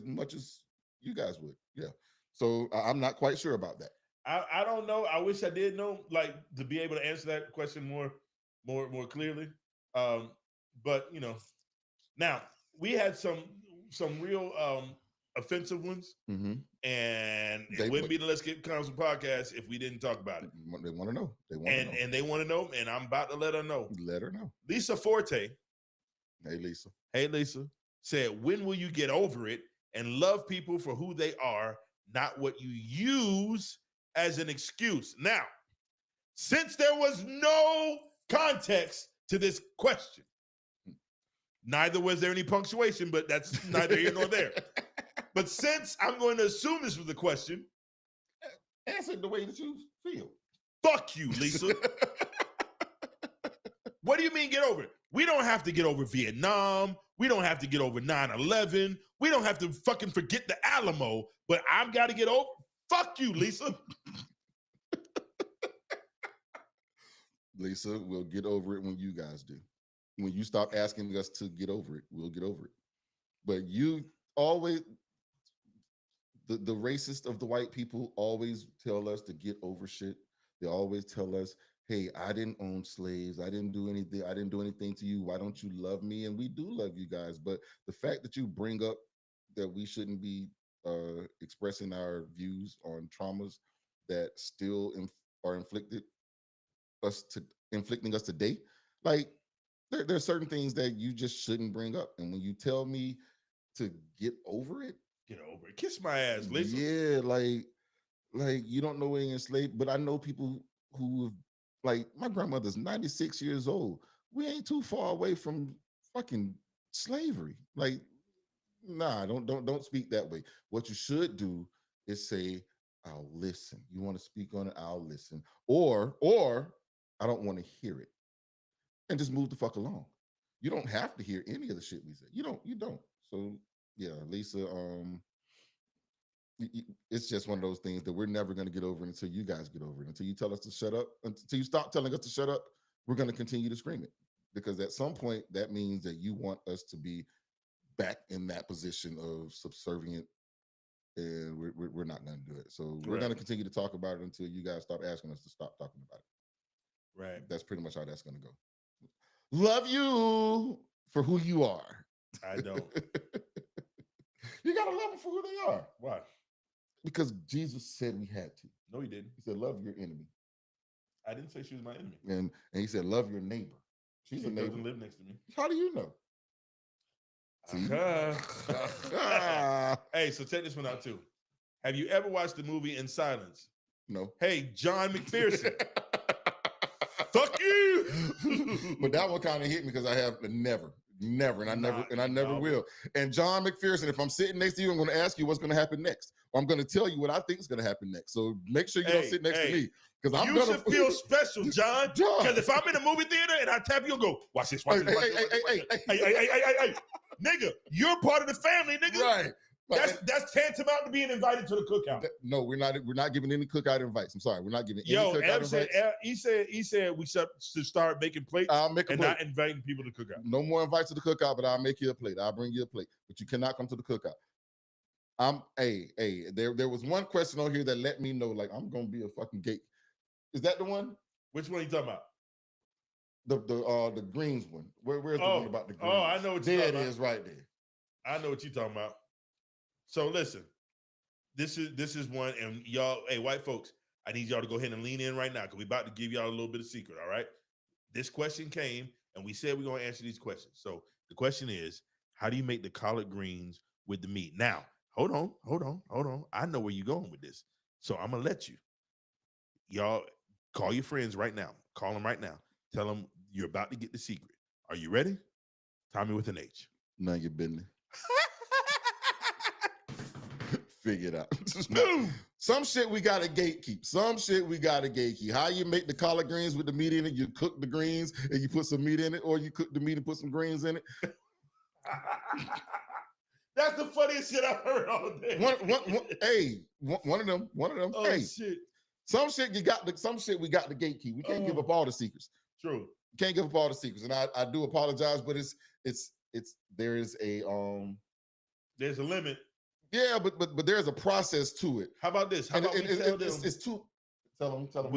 much as you guys would. Yeah. So I'm not quite sure about that. I don't know. I wish I did know, like, to be able to answer that question more clearly. But now we had some. offensive ones, Mm-hmm. and it wouldn't be the Let's Get Counsel podcast if we didn't talk about it. They want to know. They want to know. And they want to know, and I'm about to let her know. Let her know. Lisa Forte. Hey, Lisa. Hey, Lisa. Said, when will you get over it and love people for who they are, not what you use as an excuse? Now, since there was no context to this question, neither was there any punctuation, but that's neither here nor there. But since I'm going to assume this was the question, answer it the way that you feel. Fuck you, Lisa. What do you mean get over it? We don't have to get over Vietnam. We don't have to get over 9/11. We don't have to fucking forget the Alamo, but I've got to get over. Fuck you, Lisa. Lisa, we'll get over it when you guys do. When you stop asking us to get over it, we'll get over it. But you always, the racist of the white people always tell us to get over shit. They always tell us, hey, I didn't own slaves. I didn't do anything. I didn't do anything to you. Why don't you love me? And we do love you guys. But the fact that you bring up that we shouldn't be expressing our views on traumas that still are inflicting us today, like there are certain things that you just shouldn't bring up. And when you tell me to get over it, kiss my ass, Lisa. Yeah, like you don't know any enslaved, but I know people who have, like, my grandmother's 96 years old. We ain't too far away from fucking slavery. Like, nah, don't speak that way. What you should do is say, I'll listen. You want to speak on it, I'll listen. Or I don't want to hear it. And just move the fuck along. You don't have to hear any of the shit we say. You don't. So yeah, Lisa, it's just one of those things that we're never going to get over until you guys get over it. Until you tell us to shut up, until you stop telling us to shut up, we're going to continue to scream it. Because at some point, that means that you want us to be back in that position of subservient, and we're not going to do it. So we're going to continue to talk about it until you guys stop asking us to stop talking about it. Right. That's pretty much how that's going to go. Love you for who you are. I don't. You got to love them for who they are. Why? Because Jesus said we had to. No, he didn't. He said, love your enemy. I didn't say she was my enemy. And he said, love your neighbor. She's a neighbor. Doesn't live next to me. How do you know? Hey, so check this one out too. Have you ever watched the movie In Silence? No. Hey, John McPherson. Fuck you. But that one kind of hit me because I have never, and I never will. And John McPherson, if I'm sitting next to you, I'm going to ask you what's going to happen next. Or I'm going to tell you what I think is going to happen next. So make sure you don't sit next to me. Because I'm should feel special, John. Because if I'm in a movie theater and I tap you and go, watch this, watch this, watch this. Hey, nigga, you're part of the family, nigga. Right. That's tantamount to being invited to the cookout. No, we're not giving any cookout invites. I'm sorry, we're not giving any cookout invites. He said we should start making plates. I'll make a plate. Not inviting people to cookout. No more invites to the cookout, but I'll make you a plate. I'll bring you a plate, but you cannot come to the cookout. There was one question on here that let me know, like, I'm gonna be a fucking gate. Is that the one? Which one are you talking about? The greens one. Where's the one about the greens? Oh, I know what you're talking about. There it is, right there. I know what you're talking about. So listen, this is one, and y'all, hey, white folks, I need y'all to go ahead and lean in right now because we're about to give y'all a little bit of secret, all right? This question came, and we said we're going to answer these questions. So the question is, how do you make the collard greens with the meat? Now, hold on. I know where you're going with this. So I'm going to let you. Y'all, call your friends right now. Call them right now. Tell them you're about to get the secret. Are you ready? Tommy with an H. None of your business. Figure it out. Some shit we gotta gatekeep. How you make the collard greens with the meat in it? You cook the greens and you put some meat in it, or you cook the meat and put some greens in it. That's the funniest shit I've heard all day. One of them. Oh, hey, shit. Some shit we got to gatekeep. We can't give up all the secrets. True. Can't give up all the secrets, and I do apologize, but there's a limit. Yeah, but there's a process to it. How about this? How about it's too. Tell them. No.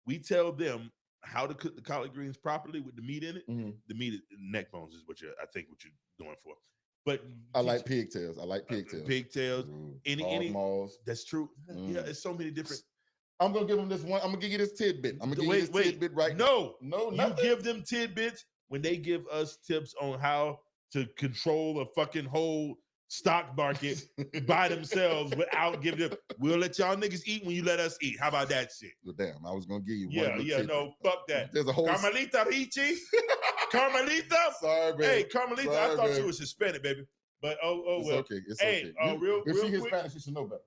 We tell them how to cook the collard greens properly with the meat in it. Mm-hmm. The meat, neck bones is what you're doing for. but I like pigtails. I like pigtails. Pigtails. Any malls. That's true. Yeah, it's so many different. I'm gonna give them this one. I'm gonna give you this tidbit. I'm gonna give you this tidbit right now. No, you give them tidbits when they give us tips on how to control a fucking whole stock market by themselves without giving them. We'll let y'all niggas eat when you let us eat. How about that shit? Well, damn, I was gonna give you one. Yeah, no, fuck that. There's a whole Carmelita Ricci. Carmelita. Sorry, baby. Hey, Carmelita. I thought she was Hispanic, baby. But it's well. Okay. It's okay. If she's Hispanic, she should know better.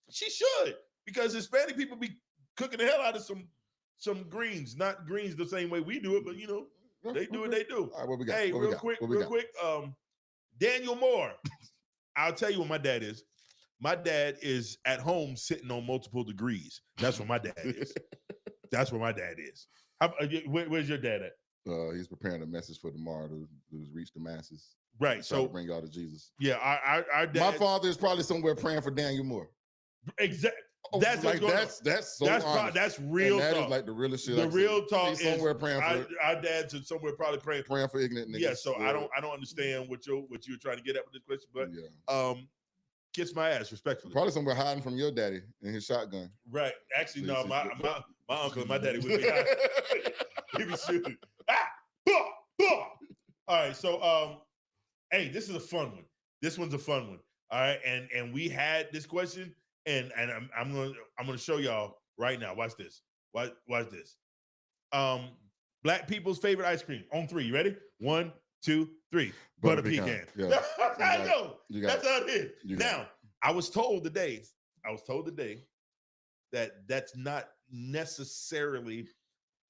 She should, because Hispanic people be cooking the hell out of some greens, not greens the same way we do it, but you know, they do what they do. All right, what we got? Hey, real quick. Daniel Moore. I'll tell you what my dad is. My dad is at home sitting on multiple degrees. That's what my dad is. That's what my dad is. Where's your dad at? He's preparing a message for tomorrow to reach the masses. Right. So bring y'all to Jesus. Yeah, our dad. My father is probably somewhere praying for Daniel Moore. Exactly. That's like that's so honest. That's real and that talk. Is like the realest shit. The real talk He's somewhere praying for our dads are somewhere probably praying for ignorant niggas. Yeah, so I don't understand what you're trying to get at with this question, but kiss my ass respectfully. Probably somewhere hiding from your daddy in his shotgun. Right. Actually, no, my uncle and my daddy would be hiding. He be shooting. All right, so hey, this is a fun one. This one's a fun one. All right, and we had this question. And I'm gonna show y'all right now. Watch this. Watch this. Black people's favorite ice cream on 3. You ready? 1, 2, 3. Butter pecan. Yeah. I know. That's how it is. Now, I was told today that that's not necessarily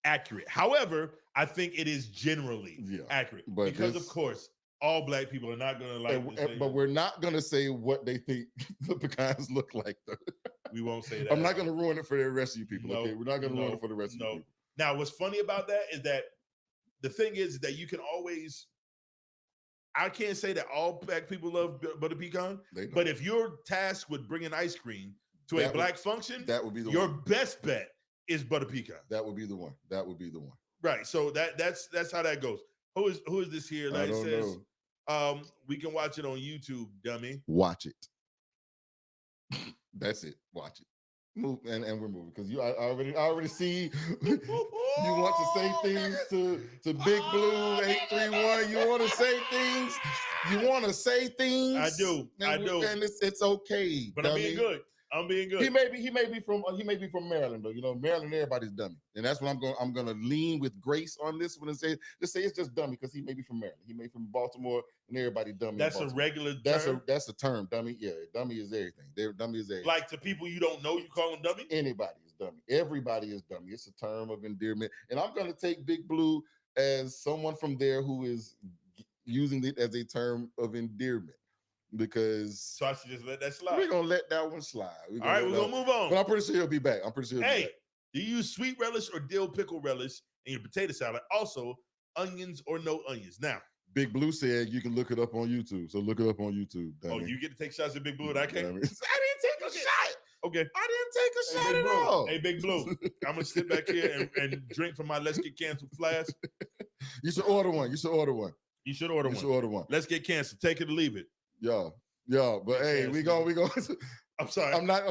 accurate. However, I think it is generally accurate because, of course, all black people are not going to like this. But we're not going to say what they think the pecans look like, though. We won't say that. I'm not going to ruin it for the rest of you people, okay? We're not going to ruin it for the rest of you people. Now, what's funny about that is that the thing is that you can always, I can't say that all black people love butter pecan, but if you're tasked with bringing ice cream to a black function, that would be your best bet is butter pecan. That would be the one. That would be the one. Right. So that's how that goes. Who is this here that says know. We can watch it on YouTube, dummy? Watch it. That's it. Watch it. Move and we're moving because I already see you want to say things to Big Blue 831. You want to say things. You want to say things. I do. And it's okay. But I'm being good. I'm being good. He may be from Maryland, though. You know, Maryland, everybody's dummy, and that's what I'm gonna lean with grace on this one and say it's just dummy because he may be from Maryland, he may be from Baltimore, and everybody dummy. That's a regular term. That's a term, dummy. Yeah, dummy is everything. Dummy is everything. Like to people you don't know, you call them dummy. Anybody is dummy. Everybody is dummy. It's a term of endearment, and I'm gonna take Big Blue as someone from there who is using it as a term of endearment. Because so I should just let that slide. We're gonna let that one slide. All right, we're gonna move on. But I'm pretty sure he'll be back. Hey, do you use sweet relish or dill pickle relish in your potato salad? Also, onions or no onions. Now, Big Blue said you can look it up on YouTube. So look it up on YouTube. Oh, you get to take shots at Big Blue and I can't? I didn't take a shot. Okay. I didn't take a shot at all. Hey, Big Blue, I'm gonna sit back here and drink from my Let's Get Canceled flask. You should order one. You should order one. Let's Get Canceled. Take it or leave it. Yeah, but hey, we go. I'm sorry. I'm not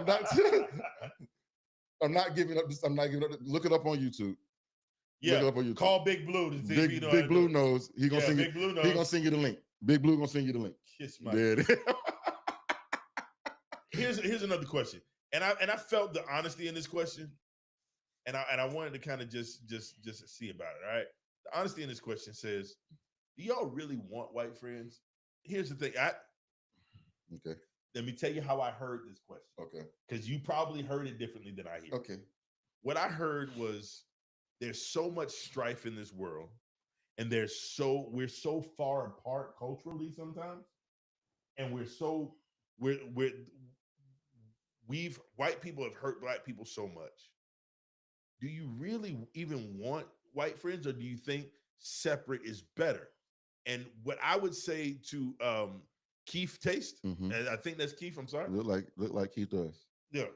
giving up. I'm not giving up. Look it up on YouTube. Yeah. Look it up on YouTube. Call Big Blue to see if he knows. Big Blue knows. He gonna sing Big Blue knows. He gonna sing you the link. Big Blue gonna sing you the link. Kiss my. Here's another question, and I felt the honesty in this question, and I wanted to kind of just see about it. All right, the honesty in this question says, do y'all really want white friends? Here's the thing. Okay. Let me tell you how I heard this question. Okay. Because you probably heard it differently than I hear. Okay. What I heard was there's so much strife in this world, and we're so far apart culturally sometimes, and white people have hurt black people so much. Do you really even want white friends, or do you think separate is better? And what I would say to Keith Taste, and I think that's Keith. I'm sorry. Look like Keith does. Yeah.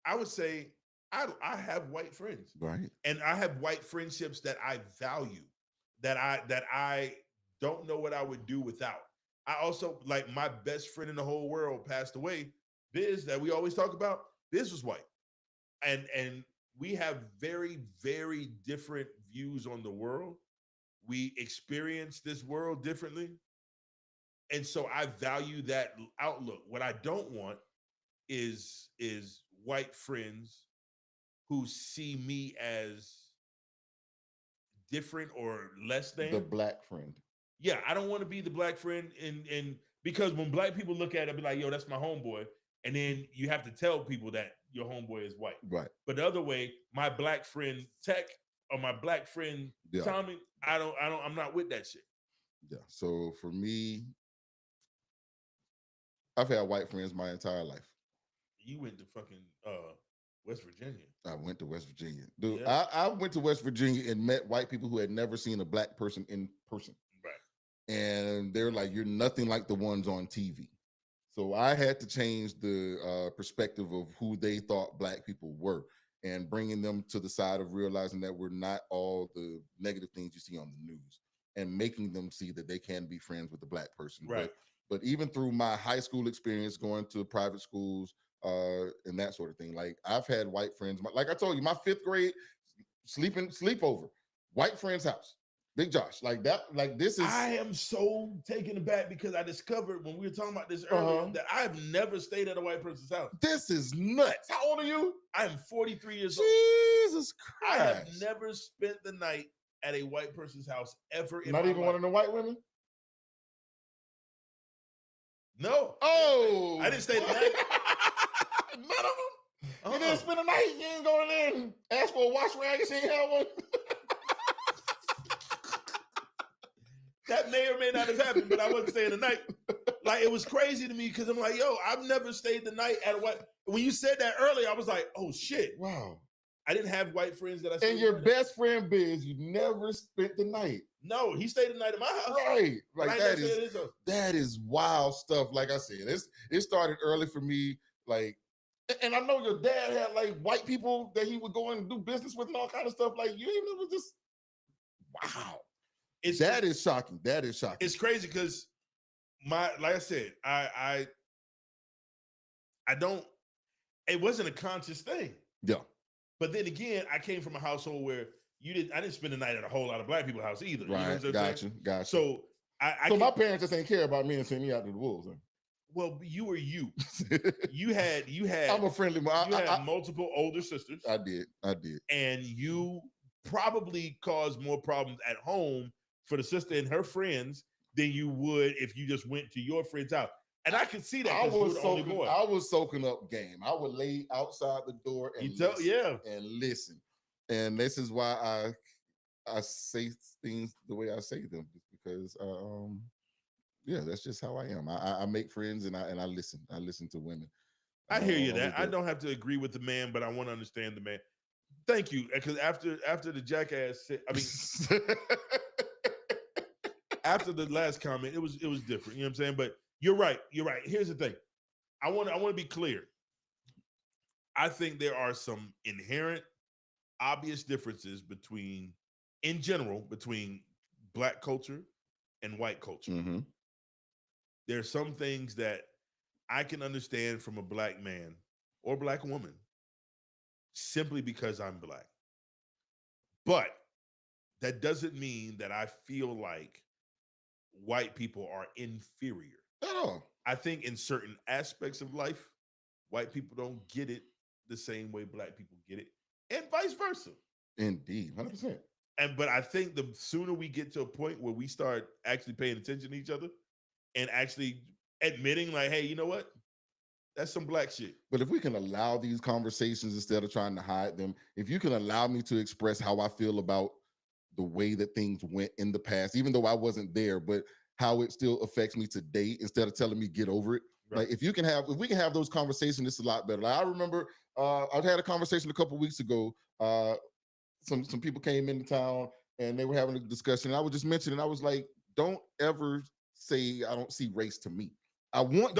I would say I have white friends, right? And I have white friendships that I value, that I don't know what I would do without. I also, like, my best friend in the whole world passed away. Biz, that we always talk about, Biz was white. And we have very, very different views on the world. We experience this world differently. And so I value that outlook. What I don't want is white friends who see me as different or less than. The black friend. Yeah, I don't want to be the black friend, and because when black people look at it, be like, yo, that's my homeboy. And then you have to tell people that your homeboy is white. Right. But the other way, my black friend Tech or my black friend Tommy, I'm not with that shit. Yeah. So for me, I've had white friends my entire life. You went to fucking West Virginia. I went to West Virginia. Dude, Yeah. I went to West Virginia and met white people who had never seen a black person in person. Right. And they're like, you're nothing like the ones on TV. So I had to change the perspective of who they thought black people were and bringing them to the side of realizing that we're not all the negative things you see on the news and making them see that they can be friends with the black person. Right. But even through my high school experience, going to private schools and that sort of thing, like I've had white friends, like I told you, my 5th grade sleepover, white friend's house. Big Josh, like that, like this is. I am so taken aback because I discovered when we were talking about this earlier that I've never stayed at a white person's house. This is nuts. How old are you? I am 43 years old. Jesus Christ. I have never spent the night at a white person's house ever in Not my even life. one of the white women? No. Oh. I didn't stay the night. None of them? You didn't spend the night? You ain't going in and ask for a wash rag and she ain't have one? That may or may not have happened, but I wasn't staying the night. Like, it was crazy to me because I'm like, yo, I've never stayed the night at a white. When you said that earlier, I was like, oh shit. Wow. I didn't have white friends that I stayed And your with. best friend, Biz, you never spent the night. No, he stayed the night at my house. Right. Like that that is wild stuff. Like I said, it started early for me. Like, and I know your dad had like white people that he would go and do business with and all kind of stuff. Like, you even was just wow. That is shocking. That is shocking. It's crazy because like I said, I don't. It wasn't a conscious thing. Yeah. But then again, I came from a household where I didn't spend the night at a whole lot of black people's house either. Right. You know what I'm Gotcha. Gotcha. So so my parents just ain't care about me and send me out to the wolves. Huh? Well, you were you. You had. I'm a friendly. You had multiple older sisters. I did. And you probably caused more problems at home for the sister and her friends than you would if you just went to your friend's house. And I can see that. I was soaking up game. I would lay outside the door and listen. And this is why I say things the way I say them, because that's just how I am. I make friends and I listen. I listen to women. I hear you that. I don't have to agree with the man, but I want to understand the man. Thank you. Because after the jackass, after the last comment, it was different. You know what I'm saying? But you're right. Here's the thing. I want to be clear. I think there are some inherent, obvious differences in general, between black culture and white culture. Mm-hmm. There are some things that I can understand from a black man or black woman simply because I'm black. But that doesn't mean that I feel like white people are inferior. At all. I think in certain aspects of life, white people don't get it the same way black people get it, and vice versa. Indeed, 100%. But I think the sooner we get to a point where we start actually paying attention to each other and actually admitting, like, hey, you know what? That's some black shit. But if we can allow these conversations instead of trying to hide them, if you can allow me to express how I feel about the way that things went in the past, even though I wasn't there, but how it still affects me today, instead of telling me get over it. Right. Like if we can have those conversations, it's a lot better. Like I remember I had a conversation a couple of weeks ago. Some people came into town and they were having a discussion. And I was just mentioning, I was like, don't ever say I don't see race to me. I want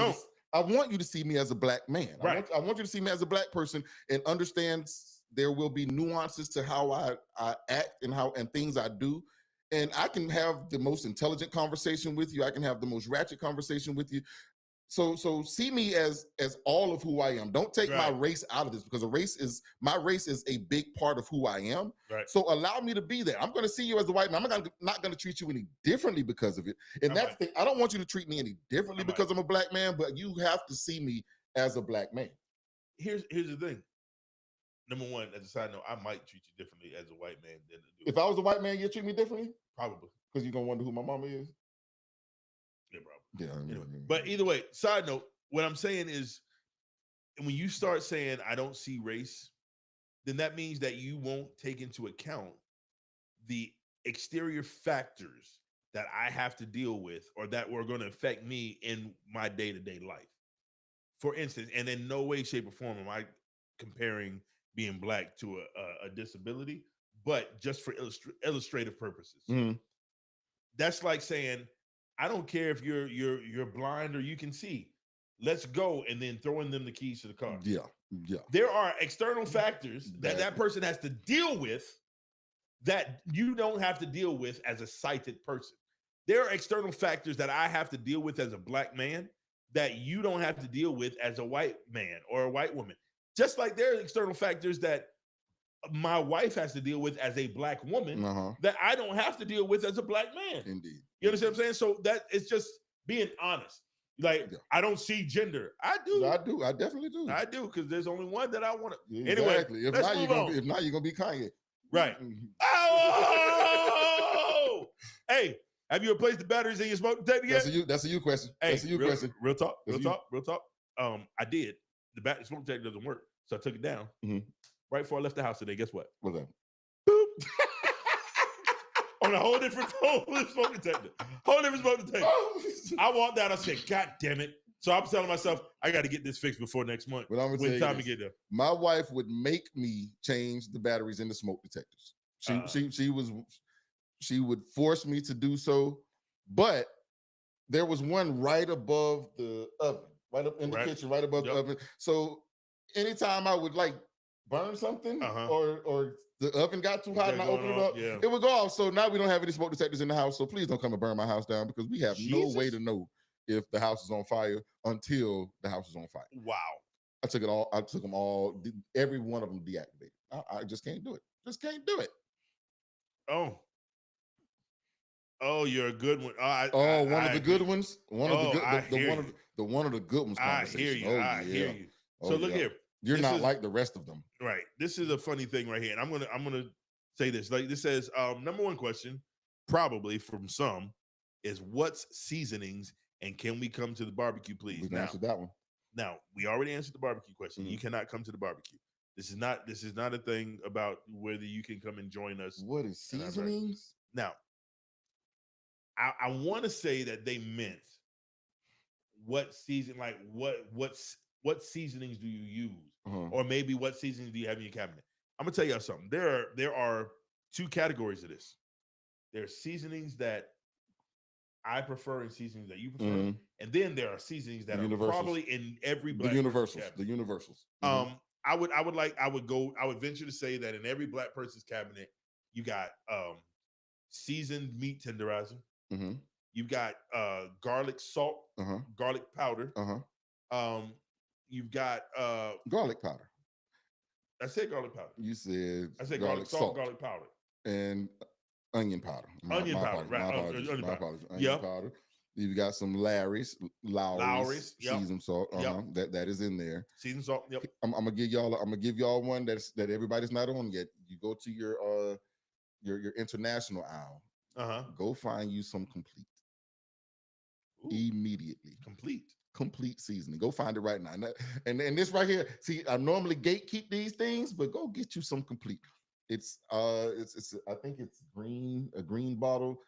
you to see me as a black man. Right. I want you to see me as a black person and understand there will be nuances to how I act and things I do. and I can have the most intelligent conversation with you. I can have the most ratchet conversation with you. So see me as all of who I am. Don't take my race out of this, because my race is a big part of who I am. Right. So allow me to be there. I'm going to see you as a white man. I'm not going to treat you any differently because of it. And that's the thing. I don't want you to treat me any differently because I'm a black man, but you have to see me as a black man. Here's the thing. Number one, as a side note, I might treat you differently as a white man than if I was a white man, you'd treat me differently? Probably. Because you're going to wonder who my mama is? Yeah, probably. Yeah. Anyway, but either way, side note, what I'm saying is, when you start saying I don't see race, then that means that you won't take into account the exterior factors that I have to deal with or that were going to affect me in my day-to-day life. For instance, and in no way, shape, or form am I comparing being black to a disability, but just for illustrative purposes. Mm-hmm. That's like saying, I don't care if you're blind or you can see. Let's go, and then throwing them the keys to the car. Yeah. There are external factors that person has to deal with that you don't have to deal with as a sighted person. There are external factors that I have to deal with as a black man that you don't have to deal with as a white man or a white woman. Just like there are external factors that my wife has to deal with as a black woman that I don't have to deal with as a black man. Indeed. You understand what I'm saying? So that it's just being honest. Like, I don't see gender. I do. I definitely do. I do, because there's only one that I want to. Exactly. Anyway, If not, you're gonna be Kanye. Right. Oh! Hey, have you replaced the batteries in your smoke detector yet? That's a you question. Hey, that's a you question. Real talk. I did. The smoke detector doesn't work, so I took it down. Right before I left the house today. Guess what? What's that? Boop. On a whole different smoke detector. I walked out. I said, "God damn it!" So I'm telling myself, I got to get this fixed before next month. But I'm gonna when time to get there. My wife would make me change the batteries in the smoke detectors. She would force me to do so, but there was one right above the oven, right up in the kitchen, right above the oven. So anytime I would like burn something or the oven got too hot and I opened it up, it would go off. So now we don't have any smoke detectors in the house. So please don't come and burn my house down, because we have no way to know if the house is on fire until the house is on fire. Wow. I took them all, every one of them deactivated. I just can't do it. Just can't do it. Oh, you're a good one. One of the good ones. One of the good ones. I hear you. I hear you. So look here. You're not like the rest of them. Right. This is a funny thing right here. And I'm gonna say this. Like, this says, number one question, probably from some, is what's seasonings and can we come to the barbecue, please? We answered that one. Now, we already answered the barbecue question. You cannot come to the barbecue. This is not a thing about whether you can come and join us. What is seasonings? Now, I want to say that they meant what season, like what seasonings do you use? Or maybe what seasonings do you have in your cabinet? I'm gonna tell y'all something. There are two categories of this. There are seasonings that I prefer and seasonings that you prefer. And then there are seasonings that are probably in every black universals. The universals. I would venture to say that in every black person's cabinet, you got seasoned meat tenderizer. You've got garlic salt, garlic powder. You've got garlic powder. I said garlic powder. You said I said garlic salt, garlic powder, and onion powder. Onion powder. Onion powder. You've got some Lawry's seasoned salt. That is in there. Seasoned salt. Yep. I'm gonna give y'all one that everybody's not on yet. You go to your international aisle. Go find you some Complete. Immediately. Complete seasoning. Go find it right now. And this right here. See, I normally gatekeep these things, but go get you some Complete. It's I think it's a green bottle.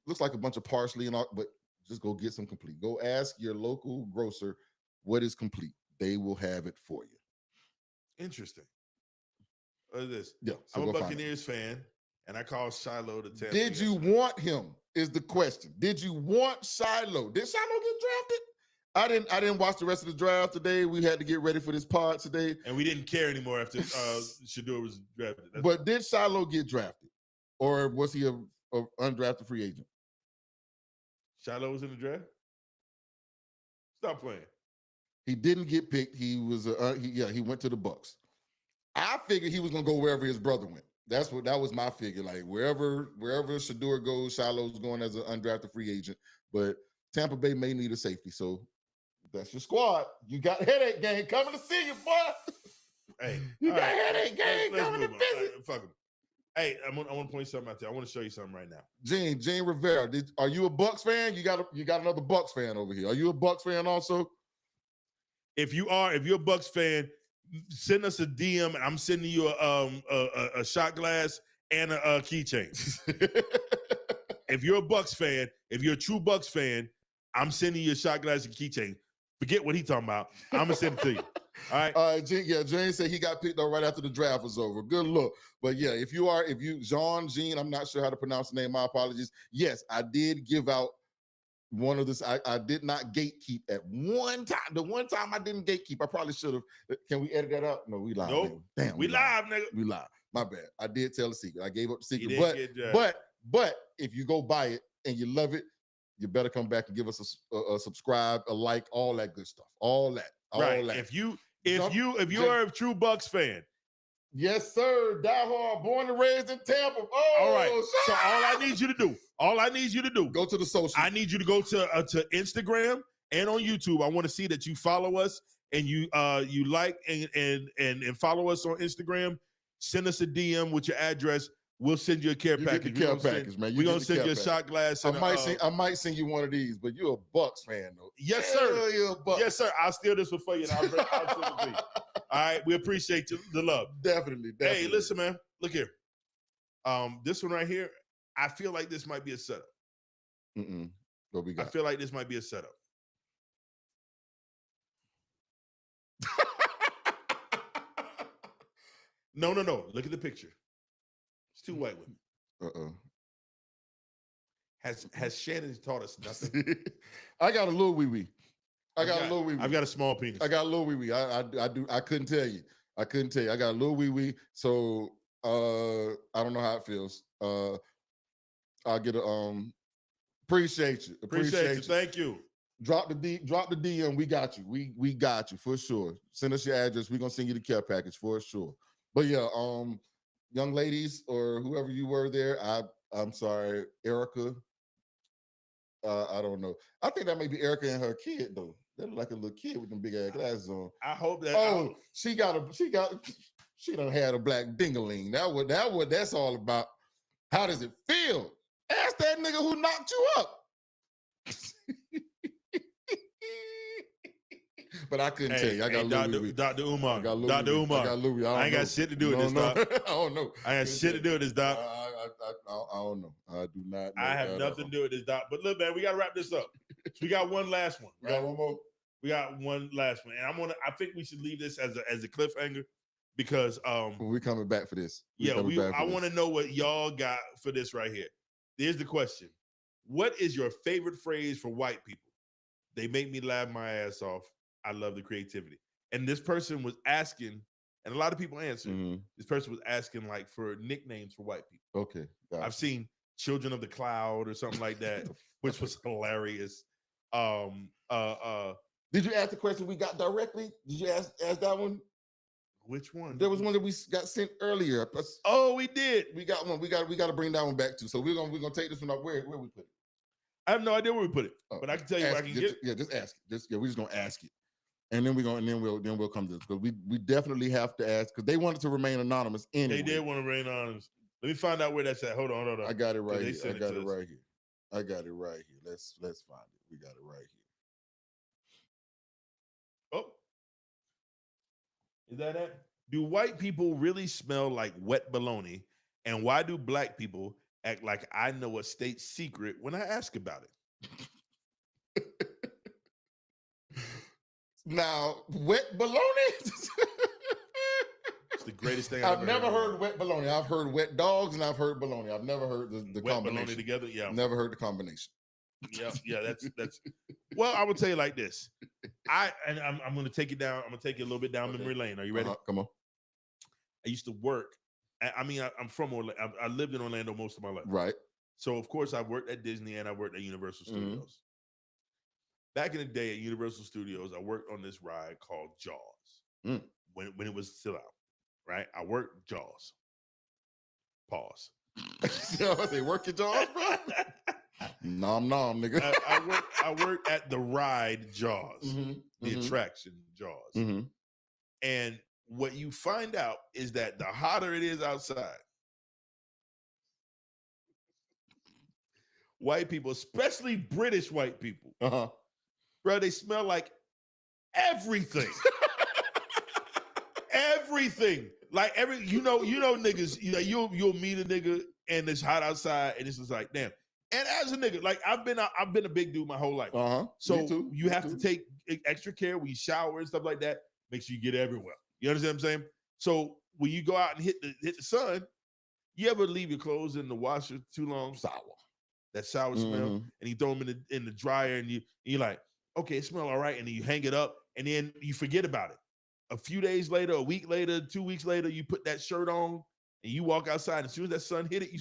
Looks like a bunch of parsley and all, but just go get some Complete. Go ask your local grocer what is Complete. They will have it for you. Interesting. What is this? Yeah. So I'm a Buccaneers fan, and I call Shiloh to tell. Did you want him? Is the question. Did you want Shiloh? Did Shiloh get drafted? I didn't watch the rest of the draft today. We had to get ready for this pod today, and we didn't care anymore after Shedeur was drafted. But did Shiloh get drafted, or was he a undrafted free agent. Shiloh was in the draft. Stop playing. He didn't get picked. He was he went to the Bucks. I figured he was gonna go wherever his brother went. That was my figure. Like wherever Shedeur goes, Shiloh's going as an undrafted free agent. But Tampa Bay may need a safety, so that's your squad. You got Headache Gang coming to see you, boy. Hey, you got Headache Gang coming to visit. Fuck him. Hey, I want to point something out there. I want to show you something right now. Gene Rivera, are you a Bucks fan? You got another Bucks fan over here. Are you a Bucks fan also? If you're a Bucks fan, send us a DM, and I'm sending you a shot glass and a keychain. If you're a Bucks fan, if you're a true Bucks fan, I'm sending you a shot glass and keychain. Forget what he's talking about. I'm gonna send it to you. All right. James said he got picked up right after the draft was over. Good look. But yeah, if you Jean, I'm not sure how to pronounce the name. My apologies. Yes, I did give out one of this. I did not gatekeep at one time. The one time I didn't gatekeep, I probably should have. Can we edit that out? No, we live. Nope. Damn, we live, nigga. We live. My bad. I did tell a secret. I gave up the secret. But if you go buy it and you love it, you better come back and give us a subscribe, a like, all that good stuff. All that. If you're a true Bucks fan. Yes, sir. Die hard, born and raised in Tampa. Oh, all right. So all I need you to do, go to the social. I need you to go to Instagram and on YouTube. I want to see that you follow us and you like and follow us on Instagram. Send us a DM with your address. We'll send you a care package. We're gonna send you a shot glass. And I might send you one of these, but you're a Bucks fan, though. Yes, sir. You're a Bucks. Yes, sir. I'll steal this one for you, and I'll send it to you. All right, we appreciate the love. Definitely. Hey, listen, man. Look here. This one right here. I feel like this might be a setup. What we got? I feel like this might be a setup. No. Look at the picture. It's two white women. Has Shannon taught us nothing? I got a little wee-wee. I've got a small penis. I got a little wee-wee. I couldn't tell you. I got a little wee-wee. So I don't know how it feels. I'll get a appreciate you. Thank you. Drop the DM. We got you. We got you for sure. Send us your address. We're gonna send you the care package for sure. But yeah, young ladies or whoever you were there, I'm sorry, Erica. I don't know. I think that may be Erica and her kid though. They look like a little kid with them big ass glasses on. I hope that. Oh, she done had a black dingaling. That what that's all about. How does it feel? Ask that nigga who knocked you up. But I couldn't tell you. I got Dr. Umar. Dr. Umar. I got Louis. I ain't got shit to do with this, doc. I don't know. I got shit to do with this, doc. I don't know. I do not know. I have nothing to do with this, doc. But look, man, we got to wrap this up. We got one last one. Right? We got one more. We got one last one, and I think we should leave this as a cliffhanger because we're coming back for this. I want to know what y'all got for this right here. Here's the question: what is your favorite phrase for white people? They make me laugh my ass off. I love the creativity. And this person was asking, and a lot of people answered. Mm-hmm. This person was asking like for nicknames for white people. Okay. I've seen Children of the Cloud or something like that, which was hilarious. Did you ask the question we got directly? Did you ask that one? Which one? There was one that we got sent earlier. Oh, we did. We got one. We got to bring that one back too. So we're gonna take this one up. Where we put it? I have no idea where we put it, but I can tell you where I can get it. Yeah, just ask it. We're just gonna ask it, and then we'll come to this because we definitely have to ask because they wanted to remain anonymous anyway. They did want to remain anonymous. Let me find out where that's at. Hold on. I got it right here. I got it right here. Let's find it. We got it right here. Oh, is that it? Do white people really smell like wet bologna? And why do black people act like I know a state secret when I ask about it? Now, wet bologna? It's the greatest thing I've never heard wet bologna. I've heard wet dogs and I've heard bologna. I've never heard the wet combination. Bologna together. Yeah, never heard the combination. Yeah. That's. Well, I would tell you like this. I'm going to take it down. I'm going to take you a little bit down memory lane. Are you ready? Come on. I used to work. I'm from Orlando. I lived in Orlando most of my life. Right. So of course I worked at Disney and I worked at Universal Studios. Back in the day at Universal Studios, I worked on this ride called Jaws when it was still out. Right, I worked Jaws. Pause. They work your Jaws, bro. Nom nom, nigga. I worked at the ride Jaws, the attraction Jaws, and what you find out is that the hotter it is outside, white people, especially British white people, bro, they smell like everything. Everything. Like you know niggas, you'll meet a nigga and it's hot outside and it's just like, damn. And as a nigga, like I've been a big dude my whole life. So you have to take extra care when you shower and stuff like that. Make sure you get everywhere. You understand what I'm saying? So when you go out and hit the sun, you ever leave your clothes in the washer too long? Sour. That sour smell, and you throw them in the dryer, and you're like, okay, it smells all right, and then you hang it up, and then you forget about it. A few days later, a week later, 2 weeks later, you put that shirt on and you walk outside. And as soon as that sun hit it, you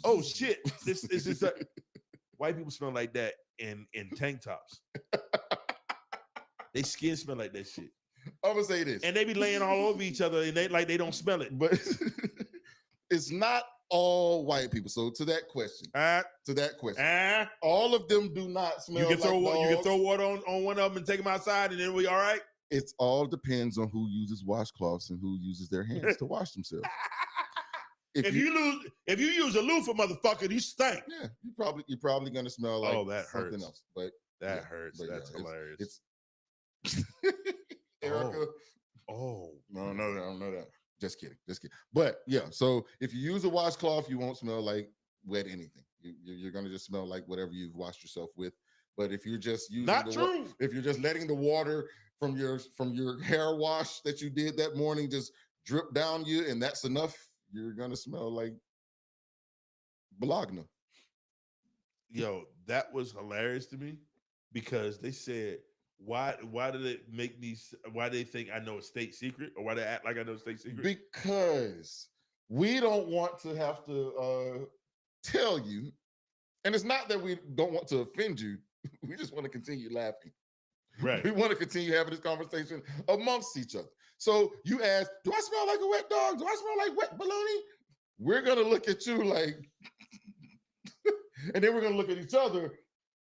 oh shit! This is white people smell like that in tank tops. They skin smell like that shit. I'm gonna say this, and they be laying all over each other, and they don't smell it. But it's not all white people. So to that question, all of them do not smell. You can throw water on one of them and take them outside, and then we all right. It all depends on who uses washcloths and who uses their hands to wash themselves. If you use a loofah, motherfucker, you stink. Yeah, you're probably gonna smell like that something hurts. else. But that hurts. That's hilarious. It's Erica. Oh no, that. Just kidding. But yeah, so if you use a washcloth, you won't smell like wet anything. You're gonna just smell like whatever you've washed yourself with. But if you're just using if you're just letting the water from your hair wash that you did that morning just drip down you, and that's enough, you're gonna smell like Bologna. Yo, that was hilarious to me because they said, why did it make me? Why they think I know a state secret, or why they act like I know a state secret? Because we don't want to have to tell you, and it's not that we don't want to offend you. We just want to continue laughing. Right. We want to continue having this conversation amongst each other. So you ask, do I smell like a wet dog? Do I smell like wet bologna? We're going to look at you like, and then we're going to look at each other,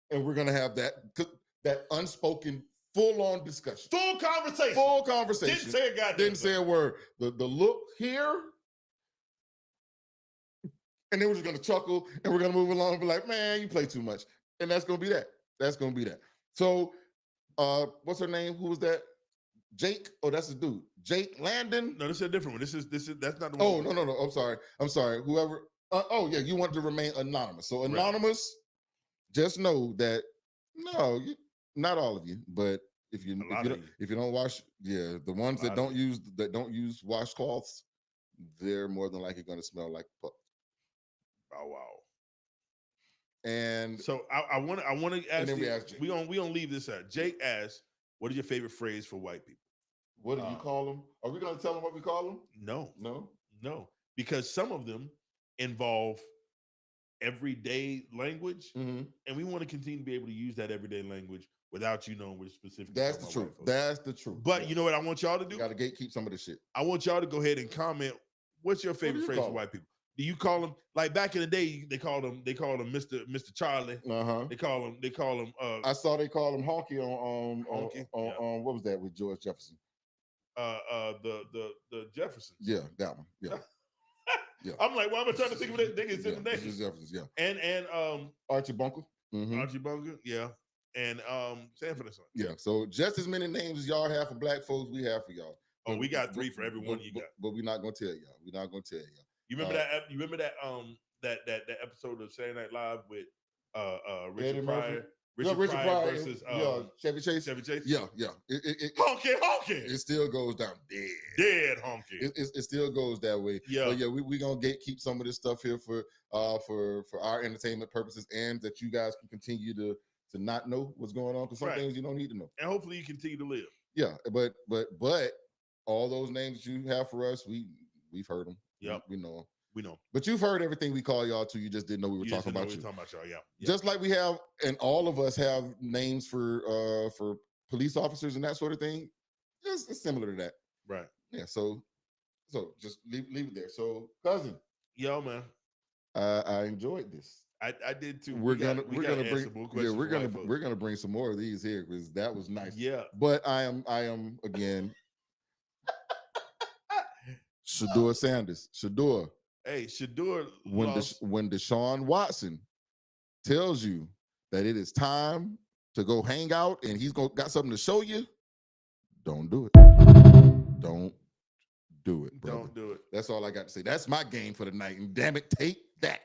and we're going to have that unspoken, full-on discussion. Full conversation. Didn't say a goddamn Didn't say a word. The look here, and then we're just going to chuckle, and we're going to move along and be like, man, you play too much. And that's going to be that. So, what's her name? Who was that? Jake? Oh, that's the dude. Jake Landon? No, this is a different one. This is that's not the one. Oh, no. I'm sorry. Whoever. You wanted to remain anonymous. So anonymous, just know that not all of you, but if you don't wash, the ones that don't use washcloths, they're more than likely going to smell like pup. Oh wow. And so I want to ask you. We gonna leave this out. Jake asked, "What is your favorite phrase for white people?" What do you call them? Are we gonna tell them what we call them? No, because some of them involve everyday language, and we want to continue to be able to use that everyday language without knowing which specific. That's the truth. But you know what I want y'all to do? You got to gatekeep some of this shit. I want y'all to go ahead and comment. What's your favorite phrase for white people? Do you call them like back in the day? They called him Mr. Charlie. They call him. I saw they called him Honky on what was that with George Jefferson? The Jeffersons. Yeah, that one. Yeah. Yeah. I'm like, well, I'm trying to think of that niggas in the name. Jeffersons, yeah. And Archie Bunker. Archie Bunker, yeah. And Sanford and Son. Yeah. So just as many names as y'all have for black folks, we have for y'all. Oh, we got 3 for every one you got. But we're not gonna tell y'all. You remember that? You remember that episode of Saturday Night Live with Richard Pryor? Richard Pryor versus Chevy Chase. Yeah. Honky. It still goes down dead honky. It still goes that way. Yeah. But yeah, we gonna gatekeep some of this stuff here for our entertainment purposes, and that you guys can continue to not know what's going on, because some things you don't need to know. And hopefully you continue to live. Yeah, but all those names that you have for us, we've heard them. Yep. We know them. We know. But you've heard everything we call y'all to. You just didn't know we were talking about you. Talking about y'all, yeah. Just like we have, and all of us have names for police officers and that sort of thing. It's similar to that. Right. Yeah. So just leave it there. So, cousin. Yo, man. I enjoyed this. I did too. We're gonna bring some more of these here because that was nice. Yeah. But I am again Shedeur Sanders. Shedeur. Hey, Shedeur. When Deshaun Watson tells you that it is time to go hang out and he's got something to show you, don't do it. Don't do it, brother. Don't do it. That's all I got to say. That's my game for the night. And damn it, take that.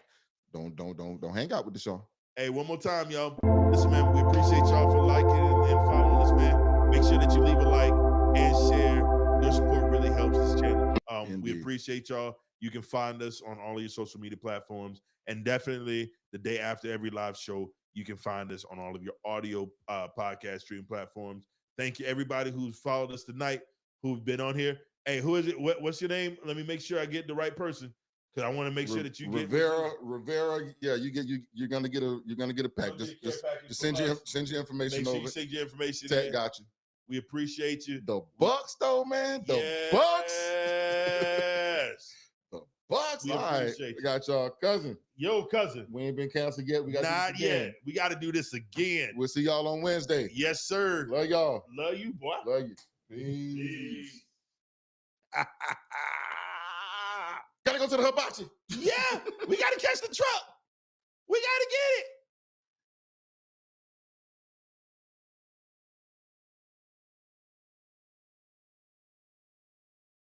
Don't hang out with Deshaun. Hey, one more time, y'all. Listen, man, we appreciate y'all for liking and following us, man. Make sure that you leave a like and share. Your support really helps this channel. We appreciate y'all. You can find us on all of your social media platforms, and definitely the day after every live show, you can find us on all of your audio podcast streaming platforms. Thank you, everybody who's followed us tonight, who've been on here. Hey, who is it? What's your name? Let me make sure I get the right person, because I want to make sure that you get Rivera. Yeah, you're gonna get a pack. Just send your information make sure over. You send your information. Ted got you. We appreciate you. The Bucks, though, man. The Bucks. Yes. The Bucks. All right. We got y'all, cousin. Yo, cousin. We ain't been canceled yet. We got not yet. We got to do this again. We'll see y'all on Wednesday. Yes, sir. Love y'all. Love you, boy. Love you. Peace. Gotta go to the hibachi. Yeah, we gotta catch the truck. We gotta get it.